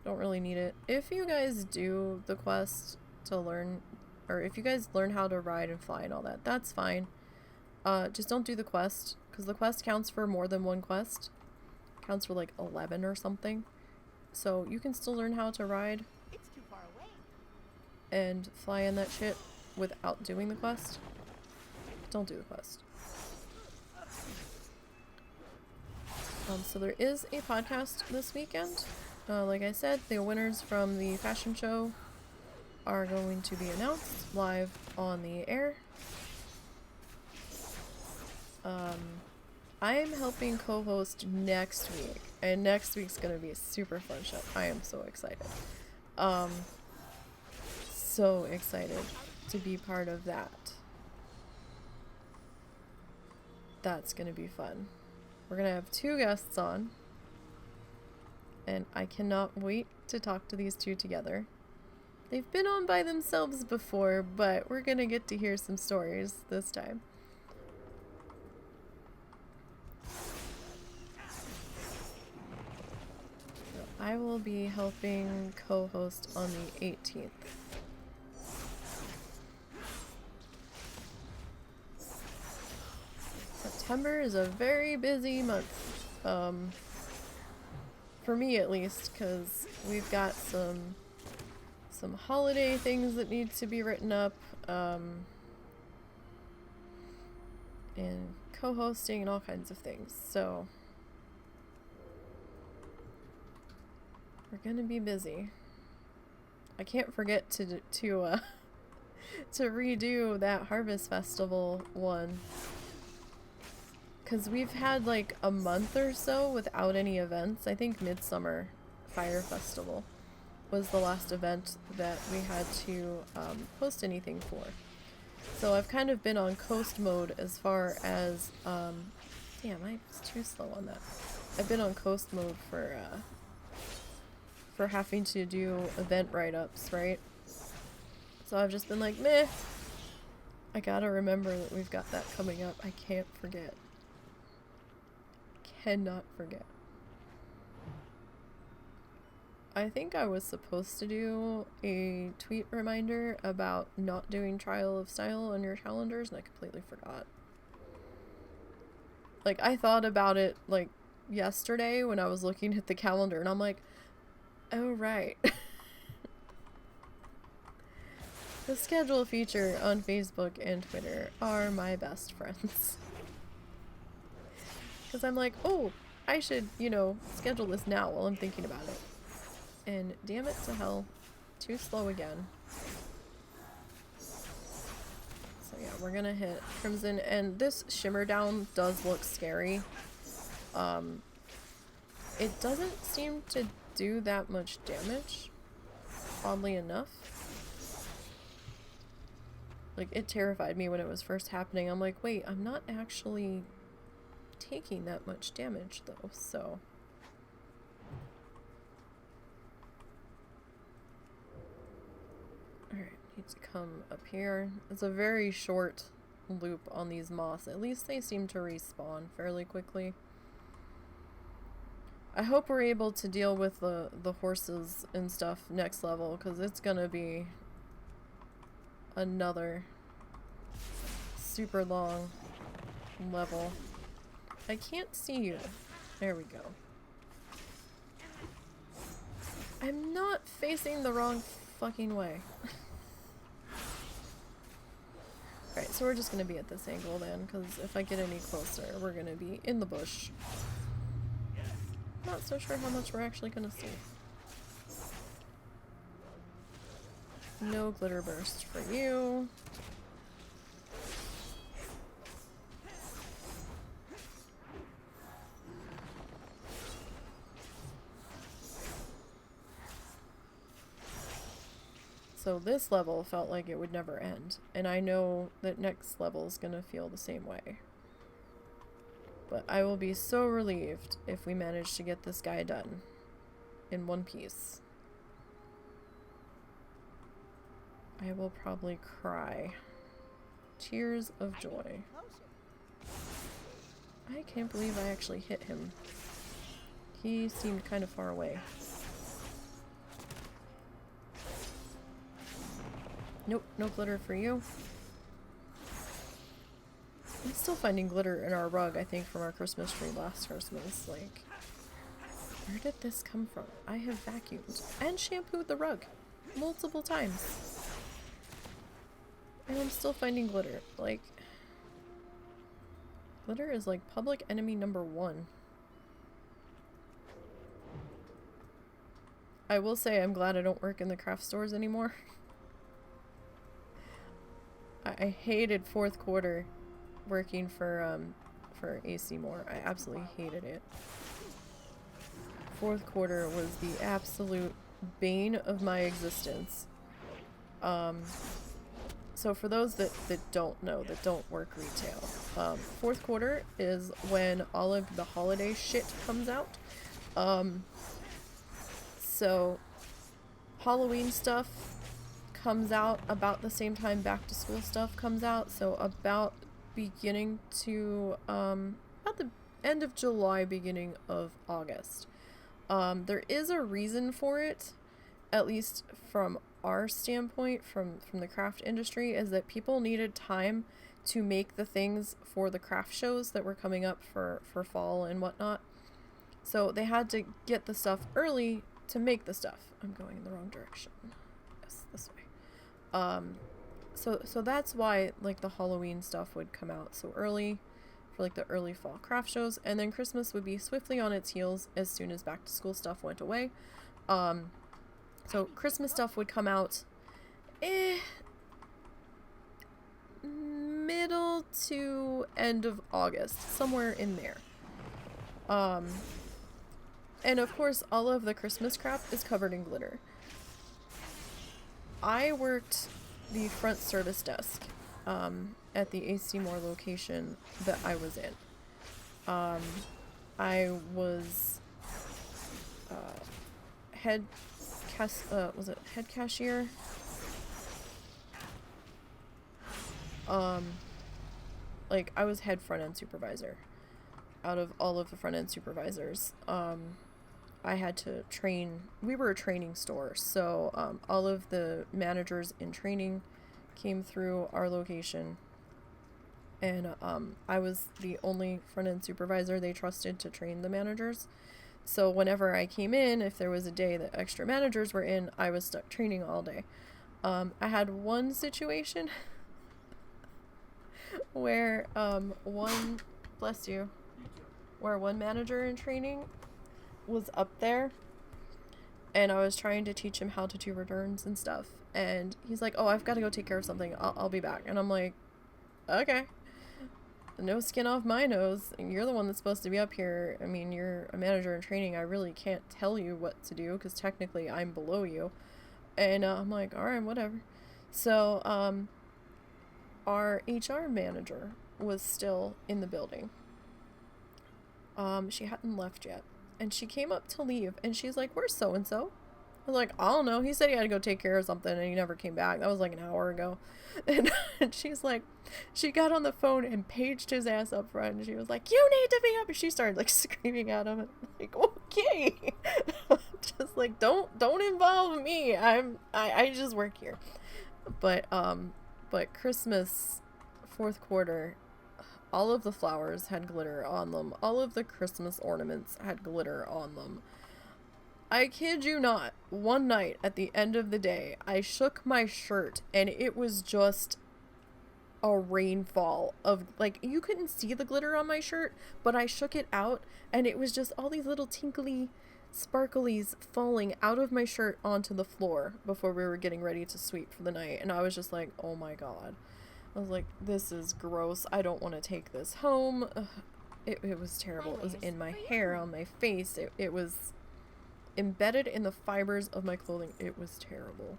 don't really need it. If you guys do the quest to learn, or if you guys learn how to ride and fly and all that, that's fine. Just don't do the quest, because the quest counts for more than one quest. It counts for like 11 or something. So you can still learn how to ride It's too far away. and fly in that shit without doing the quest. Don't do the quest. So there is a podcast this weekend. Like I said, the winners from the fashion show are going to be announced live on the air. I am helping co-host next week, and next week's gonna be a super fun show. I am so excited. So excited to be part of that. that's gonna be fun. We're gonna have 2 guests on, and I cannot wait to talk to these 2 together. They've been on by themselves before, but we're gonna get to hear some stories this time. So I will be helping co-host on the 18th. September is a very busy month, for me at least, because we've got some holiday things that need to be written up, and co-hosting and all kinds of things, so we're gonna be busy. I can't forget to redo that Harvest Festival one. Because we've had like a month or so without any events. I think Midsummer Fire Festival was the last event that we had to post anything for. So I've kind of been on coast mode as far as, damn, I was too slow on that. I've been on coast mode for having to do event write-ups, right? So I've just been like, meh. I gotta remember that we've got that coming up. I can't forget. Cannot forget. I think I was supposed to do a tweet reminder about not doing Trial of Style on your calendars, and I completely forgot. Like, I thought about it, like, yesterday when I was looking at the calendar, and I'm like, oh, right. The schedule feature on Facebook and Twitter are my best friends. Because I'm like, oh, I should, you know, schedule this now while I'm thinking about it. And damn it to hell, too slow again. So yeah, we're gonna hit Crimson, and this Shimmer Down does look scary. It doesn't seem to do that much damage, oddly enough. Like, it terrified me when it was first happening. I'm like, wait, I'm not actually taking that much damage though, so alright, need to come up here. It's a very short loop on these moths. At least they seem to respawn fairly quickly. I hope we're able to deal with the horses and stuff next level, because it's gonna be another super long level. I can't see you. There we go. I'm not facing the wrong fucking way. Alright, so we're just gonna be at this angle then, because if I get any closer, we're gonna be in the bush. Not so sure how much we're actually gonna see. No glitter burst for you. So this level felt like it would never end, and I know that next level is gonna feel the same way. But I will be so relieved if we manage to get this guy done in one piece. I will probably cry. Tears of joy. I can't believe I actually hit him. He seemed kind of far away. Nope, no glitter for you. I'm still finding glitter in our rug, I think, from our Christmas tree last Christmas. Like, where did this come from? I have vacuumed and shampooed the rug multiple times. And I'm still finding glitter. Like, glitter is like public enemy #1. I will say I'm glad I don't work in the craft stores anymore. I hated 4th quarter working for AC Moore. I absolutely hated it. 4th quarter was the absolute bane of my existence. So so for those that don't know, that don't work retail, fourth quarter is when all of the holiday shit comes out. So Halloween stuff comes out about the same time back to school stuff comes out, so about beginning to about the end of July, beginning of August. There is a reason for it, at least from our standpoint, from the craft industry, is that people needed time to make the things for the craft shows that were coming up for fall and whatnot. So they had to get the stuff early to make the stuff. I'm going in the wrong direction. Yes, this way. So that's why like the Halloween stuff would come out so early for like the early fall craft shows, and then Christmas would be swiftly on its heels as soon as back to school stuff went away. So Christmas stuff would come out middle to end of August, somewhere in there. And of course all of the Christmas crap is covered in glitter. I worked the front service desk at the AC Moore location that I was in. I was head cashier? Like I was head front end supervisor. Out of all of the front end supervisors, I had to train. We were a training store, so all of the managers in training came through our location, and I was the only front end supervisor they trusted to train the managers. So whenever I came in, if there was a day that extra managers were in, I was stuck training all day. I had one situation where bless you, where one manager in training was up there, and I was trying to teach him how to do returns and stuff, and he's like, oh, I've got to go take care of something, I'll be back. And I'm like, okay, no skin off my nose, you're the one that's supposed to be up here. I mean, you're a manager in training, I really can't tell you what to do because technically I'm below you. And I'm like, alright, whatever. So our HR manager was still in the building. She hadn't left yet, and she came up to leave, and she's like, where's so-and-so? I was like, I don't know, he said he had to go take care of something and he never came back. That was like an hour ago. And she's like, she got on the phone and paged his ass up front, and she was like, you need to be up, and she started like screaming at him, and I'm like, okay. Just like, don't involve me, I just work here. But Christmas, fourth quarter, all of the flowers had glitter on them. All of the Christmas ornaments had glitter on them. I kid you not, one night at the end of the day, I shook my shirt and it was just a rainfall of, like, you couldn't see the glitter on my shirt, but I shook it out and it was just all these little tinkly sparklies falling out of my shirt onto the floor before we were getting ready to sweep for the night. And I was just like, oh my god. I was like, this is gross. I don't want to take this home. It was terrible. It was in my hair, on my face. It was embedded in the fibers of my clothing. It was terrible.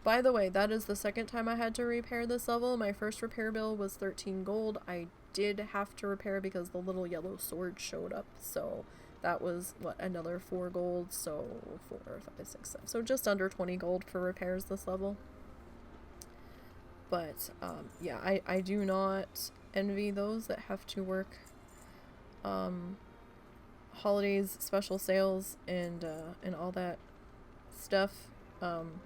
By the way, that is the second time I had to repair this level. My first repair bill was 13 gold. I did have to repair because the little yellow sword showed up. So that was, what, another 4 gold. So 4, 5, 6, 7. So just under 20 gold for repairs this level. But, yeah, I do not envy those that have to work, holidays, special sales, and all that stuff, Come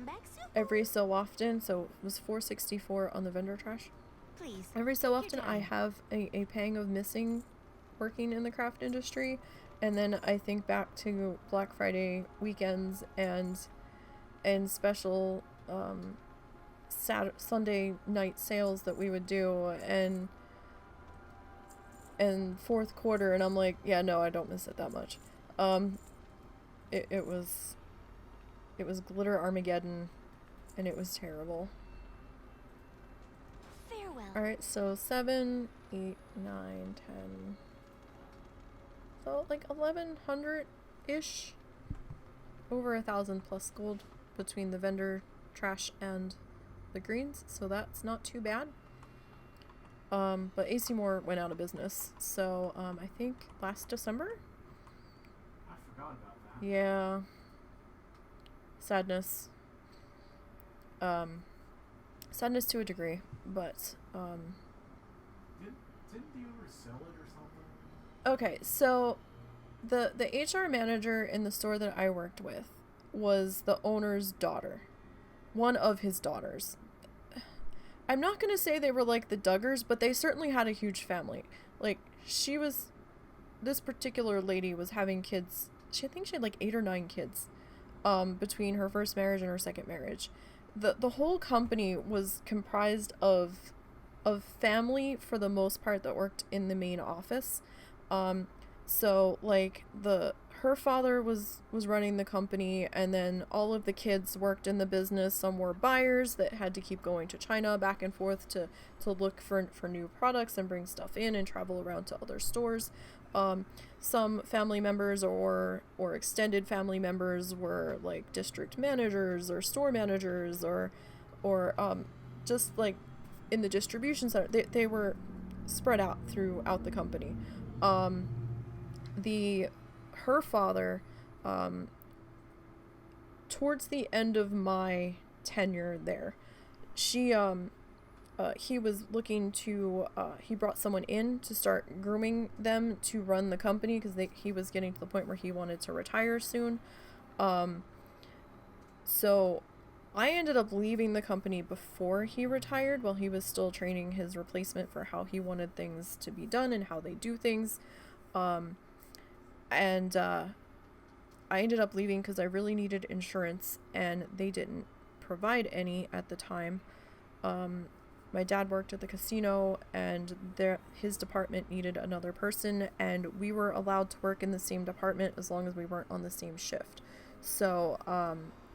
back soon. every so often. So it was 464 on the vendor trash. Please. Every so Your often I time. have a pang of missing working in the craft industry, and then I think back to Black Friday weekends and special Sunday night sales that we would do, and fourth quarter, and I'm like, yeah, no, I don't miss it that much. It was glitter Armageddon, and it was terrible. Farewell. Alright, so 7, 8, 9, 10. So like 1100-ish. Over 1,000 plus gold between the vendor trash and the greens, so that's not too bad. But AC Moore went out of business, so I think last December. I forgot about that. Yeah. Sadness. Sadness to a degree, but Didn't you ever sell it or something? okay, so the HR manager in the store that I worked with was the owner's daughter. One of his daughters. I'm not going to say they were like the Duggars, but they certainly had a huge family. Like, this particular lady was having kids. I think she had like 8 or 9 kids between her first marriage and her second marriage. The whole company was comprised of family for the most part that worked in the main office. So like her father was running the company, and then all of the kids worked in the business. Some were buyers that had to keep going to China back and forth to look for new products and bring stuff in and travel around to other stores. Some family members or extended family members were like district managers or store managers or just like in the distribution center. They were spread out throughout the company. Her father, towards the end of my tenure there, he was looking to, he brought someone in to start grooming them to run the company because he was getting to the point where he wanted to retire soon. So I ended up leaving the company before he retired while he was still training his replacement for how he wanted things to be done and how they do things. I ended up leaving because I really needed insurance, and they didn't provide any at the time. My dad worked at the casino, and his department needed another person, and we were allowed to work in the same department as long as we weren't on the same shift. So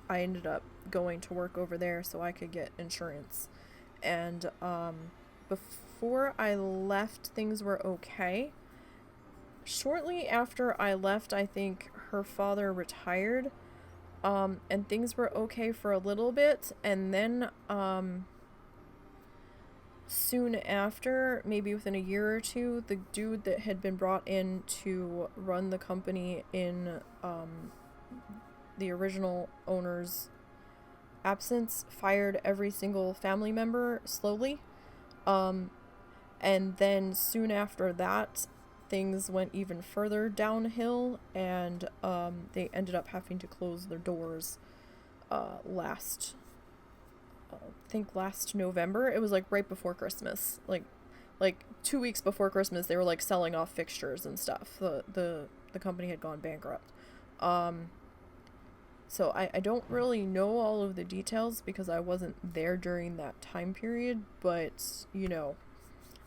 I ended up going to work over there so I could get insurance. And before I left, things were okay. Shortly after I left, I think her father retired, and things were okay for a little bit, and then soon after, maybe within a year or two, the dude that had been brought in to run the company in the original owner's absence fired every single family member slowly, and then soon after that, things went even further downhill, and they ended up having to close their doors last November. It was like right before Christmas, like 2 weeks before Christmas. They were like selling off fixtures and stuff. The company had gone bankrupt. So I don't really know all of the details because I wasn't there during that time period, but you know,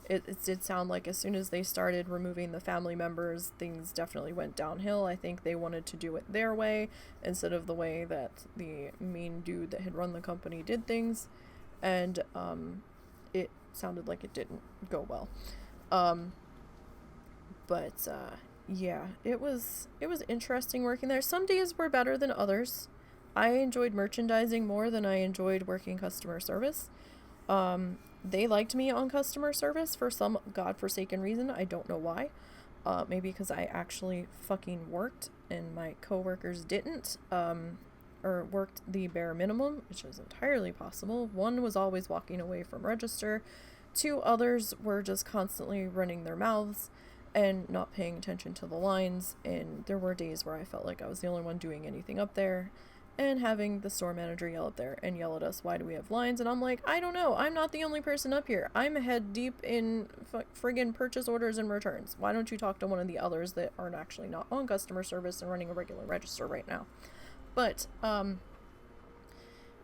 it did sound like as soon as they started removing the family members, things definitely went downhill. I think they wanted to do it their way instead of the way that the main dude that had run the company did things, and it sounded like it didn't go well. Yeah, it was interesting working there. Some days were better than others. I enjoyed merchandising more than I enjoyed working customer service. They liked me on customer service for some godforsaken reason. I don't know why. Maybe because I actually fucking worked and my coworkers didn't, or worked the bare minimum, which is entirely possible. One was always walking away from register. 2 others were just constantly running their mouths and not paying attention to the lines, and there were days where I felt like I was the only one doing anything up there, and having the store manager yell up there and yell at us, why do we have lines? And I'm like, I don't know, I'm not the only person up here. I'm head deep in friggin' purchase orders and returns. Why don't you talk to one of the others that aren't actually not on customer service and running a regular register right now? But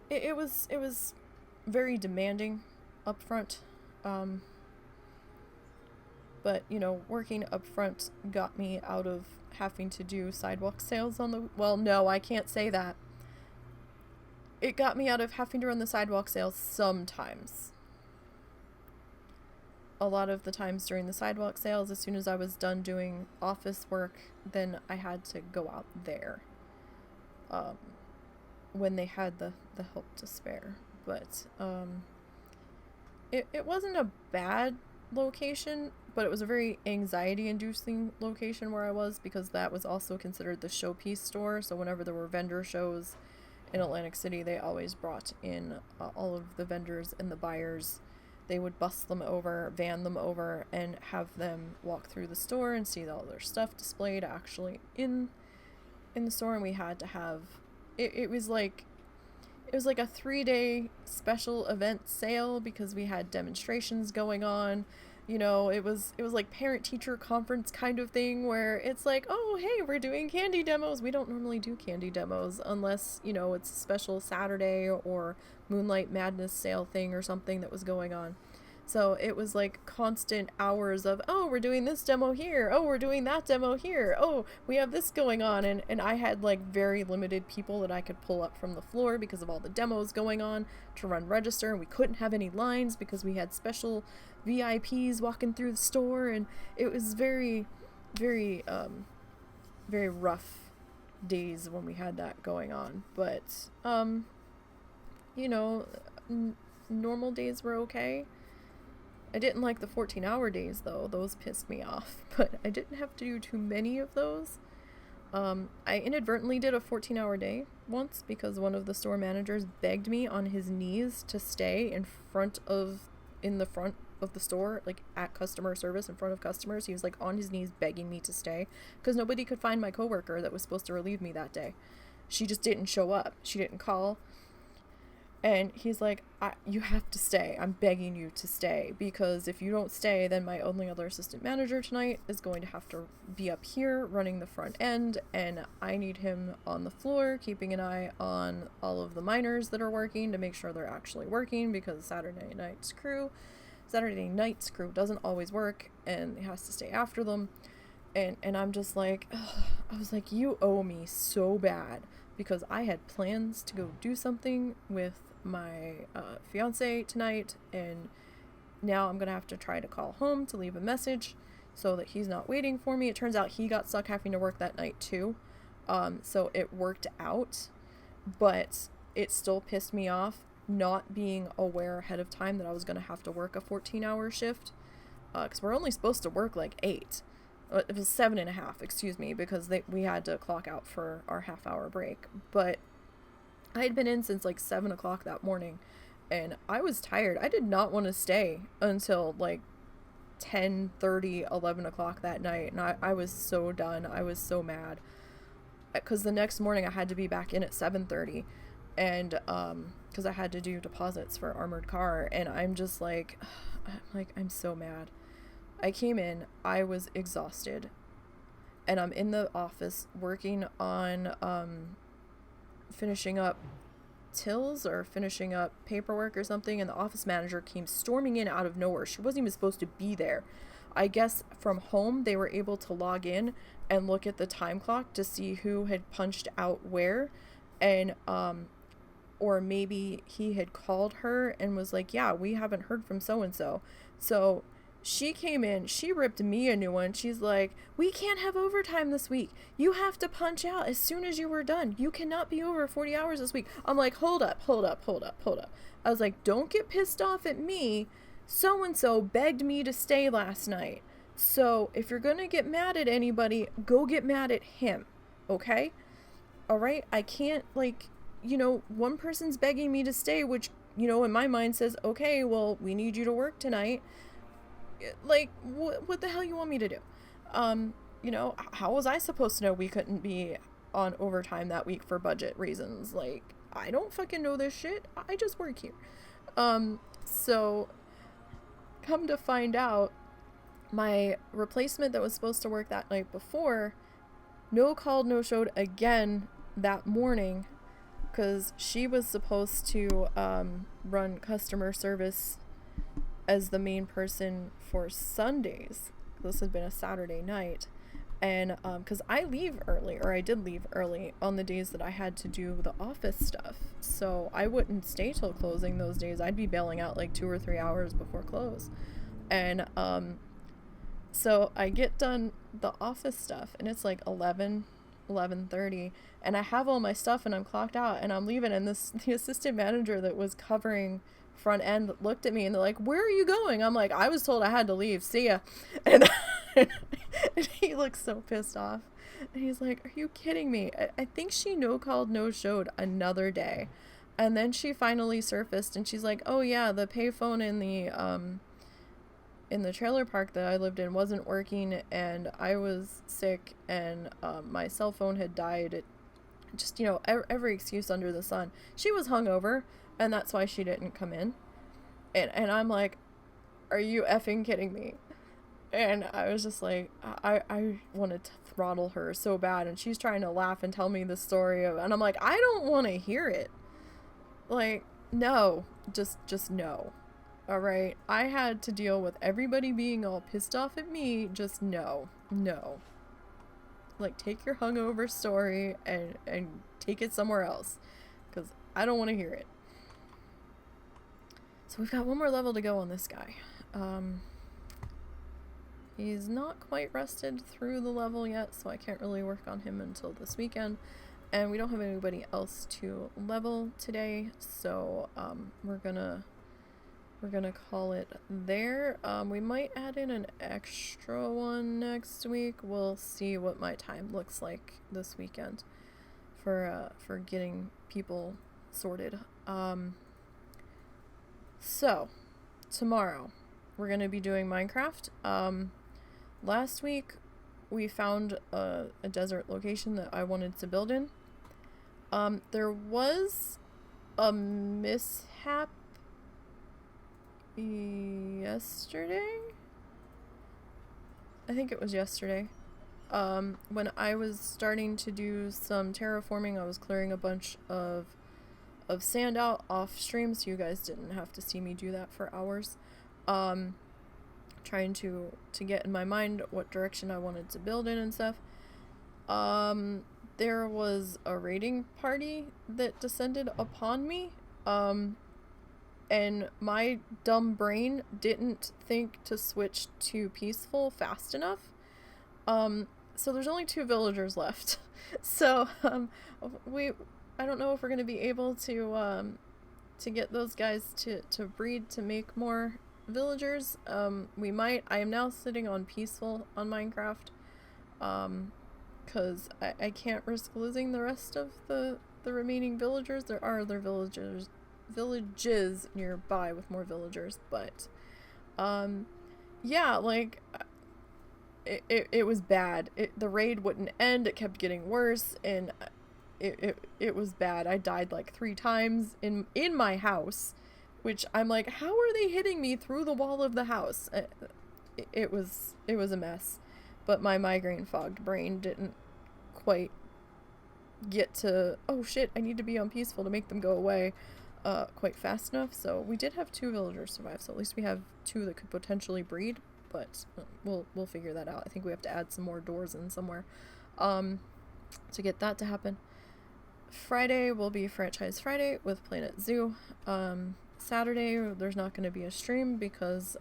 it was very demanding up front. But, you know, working up front got me out of having to do sidewalk sales on the... Well, no, I can't say that. It got me out of having to run the sidewalk sales sometimes. A lot of the times during the sidewalk sales, as soon as I was done doing office work, then I had to go out there. when they had the help to spare. But it wasn't a bad location, but it was a very anxiety-inducing location where I was, because that was also considered the showpiece store. So whenever there were vendor shows in Atlantic City, they always brought in all of the vendors and the buyers. They would bus them over, van them over, and have them walk through the store and see all their stuff displayed actually in the store. And we had to have it was like a 3-day special event sale, because we had demonstrations going on. You know, it was like parent-teacher conference kind of thing, where it's like, oh, hey, we're doing candy demos. We don't normally do candy demos unless, you know, it's a special Saturday or Moonlight Madness sale thing or something that was going on. So it was like constant hours of, oh, we're doing this demo here. Oh, we're doing that demo here. Oh, we have this going on. And I had like very limited people that I could pull up from the floor because of all the demos going on to run register. And we couldn't have any lines because we had special VIPs walking through the store. And it was very, very, very rough days when we had that going on. But, you know, normal days were okay. I didn't like the 14-hour days, though. Those pissed me off. But I didn't have to do too many of those. I inadvertently did a 14-hour day once because one of the store managers begged me on his knees to stay in the front of the store, like at customer service in front of customers. He was like on his knees begging me to stay because nobody could find my coworker that was supposed to relieve me that day. She just didn't show up. She didn't call. And he's like, you have to stay. I'm begging you to stay, because if you don't stay, then my only other assistant manager tonight is going to have to be up here running the front end, and I need him on the floor keeping an eye on all of the miners that are working to make sure they're actually working, because Saturday night's crew doesn't always work, and he has to stay after them. And I'm just like, ugh. I was like, you owe me so bad, because I had plans to go do something with my fiance tonight, and now I'm gonna have to try to call home to leave a message so that he's not waiting for me. It turns out he got stuck having to work that night too, so it worked out, but it still pissed me off not being aware ahead of time that I was gonna have to work a 14-hour shift, because we're only supposed to work like 8. It was 7.5, excuse me, because we had to clock out for our half-hour break. But I had been in since like 7 o'clock that morning, and I was tired. I did not want to stay until like 10:30, 11 o'clock that night, and I was so done. I was so mad, because the next morning I had to be back in at 7:30, and because I had to do deposits for Armored Car, and I'm just like, I'm so mad. I came in, I was exhausted, and I'm in the office working on finishing up tills or finishing up paperwork or something, and the office manager came storming in out of nowhere. She wasn't even supposed to be there. I guess from home they were able to log in and look at the time clock to see who had punched out where, and or maybe he had called her and was like, yeah, we haven't heard from so-and-so. So she came in, she ripped me a new one. She's like, we can't have overtime this week. You have to punch out as soon as you were done. You cannot be over 40 hours this week. I'm like, hold up. I was like, don't get pissed off at me. So-and-so begged me to stay last night. So if you're gonna get mad at anybody, go get mad at him. Okay? Alright? I can't, one person's begging me to stay, which, in my mind says, okay, well, we need you to work tonight. What the hell you want me to do? How was I supposed to know we couldn't be on overtime that week for budget reasons? I don't fucking know this shit. I just work here. So come to find out, my replacement that was supposed to work that night before, no called, no showed again that morning, because she was supposed to run customer service as the main person for Sundays. This had been a Saturday night, and because I did leave early on the days that I had to do the office stuff, so I wouldn't stay till closing those days. I'd be bailing out 2 or 3 hours before close, and so I get done the office stuff, and it's 11 11:30, and I have all my stuff and I'm clocked out and I'm leaving, and the assistant manager that was covering front end looked at me and they're like, "Where are you going?" I'm like, "I was told I had to leave. See ya." And, and he looks so pissed off. And he's like, "Are you kidding me?" I think she no-called, no-showed another day. And then she finally surfaced and she's like, "Oh yeah, the payphone in the trailer park that I lived in wasn't working, and I was sick, and my cell phone had died." It just, you know, every excuse under the sun. She was hungover, and that's why she didn't come in. And I'm like, "Are you effing kidding me?" And I was just like, I wanted to throttle her so bad, and she's trying to laugh and tell me the story of, and I'm like, I don't want to hear it. Like, no, just no. All right, I had to deal with everybody being all pissed off at me. Just no. Like, take your hungover story and take it somewhere else, because I don't want to hear it. So we've got one more level to go on this guy. He's not quite rested through the level yet, so I can't really work on him until this weekend. And we don't have anybody else to level today, so we're gonna call it there. We might add in an extra one next week. We'll see what my time looks like this weekend for getting people sorted. So tomorrow we're gonna be doing Minecraft. Last week we found a desert location that I wanted to build in. There was a mishap yesterday? I think it was yesterday. When I was starting to do some terraforming, I was clearing a bunch of sand out off stream, so you guys didn't have to see me do that for hours. Trying to get in my mind what direction I wanted to build in and stuff. There was a raiding party that descended upon me, and my dumb brain didn't think to switch to peaceful fast enough. So there's only 2 villagers left. So I don't know if we're gonna be able to get those guys to breed to make more villagers. We might. I am now sitting on peaceful on Minecraft, because I can't risk losing the rest of the remaining villagers. There are other villages nearby with more villagers, but yeah, like it was bad. The raid wouldn't end. It kept getting worse, and it was bad. I died like 3 times in my house, which I'm like, how are they hitting me through the wall of the house? It was a mess. But my migraine fogged brain didn't quite get to, oh shit, I need to be on peaceful to make them go away quite fast enough. So we did have 2 villagers survive, so at least we have 2 that could potentially breed, but we'll figure that out. I think we have to add some more doors in somewhere to get that to happen. Friday will be Franchise Friday with Planet Zoo. Saturday there's not going to be a stream because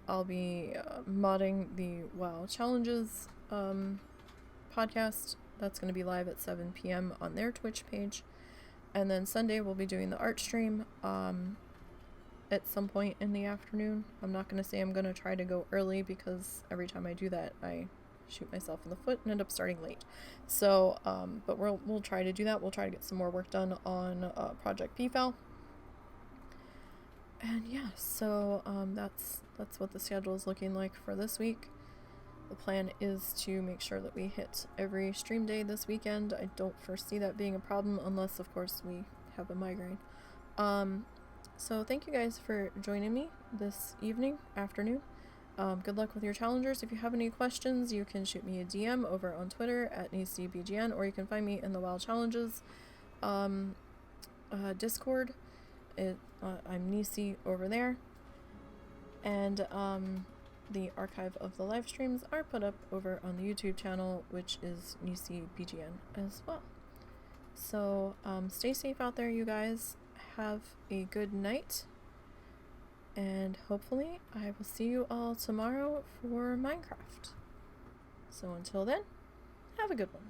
I'll be modding the WoW Challenges podcast. That's going to be live at 7 p.m. on their Twitch page. And then Sunday we'll be doing the art stream at some point in the afternoon. I'm not going to say I'm going to try to go early, because every time I do that I shoot myself in the foot and end up starting late. So, but we'll try to do that. We'll try to get some more work done on Project PFAL. And yeah, so that's what the schedule is looking like for this week. The plan is to make sure that we hit every stream day this weekend. I don't foresee that being a problem, unless of course we have a migraine. So thank you guys for joining me this afternoon. Good luck with your challengers. If you have any questions, you can shoot me a DM over on Twitter at NiseyBGN, or you can find me in the WoW Challenges Discord. I'm Nisey over there. And the archive of the live streams are put up over on the YouTube channel, which is NiseyBGN as well. So stay safe out there, you guys. Have a good night. And hopefully I will see you all tomorrow for Minecraft. So until then, Have a good one.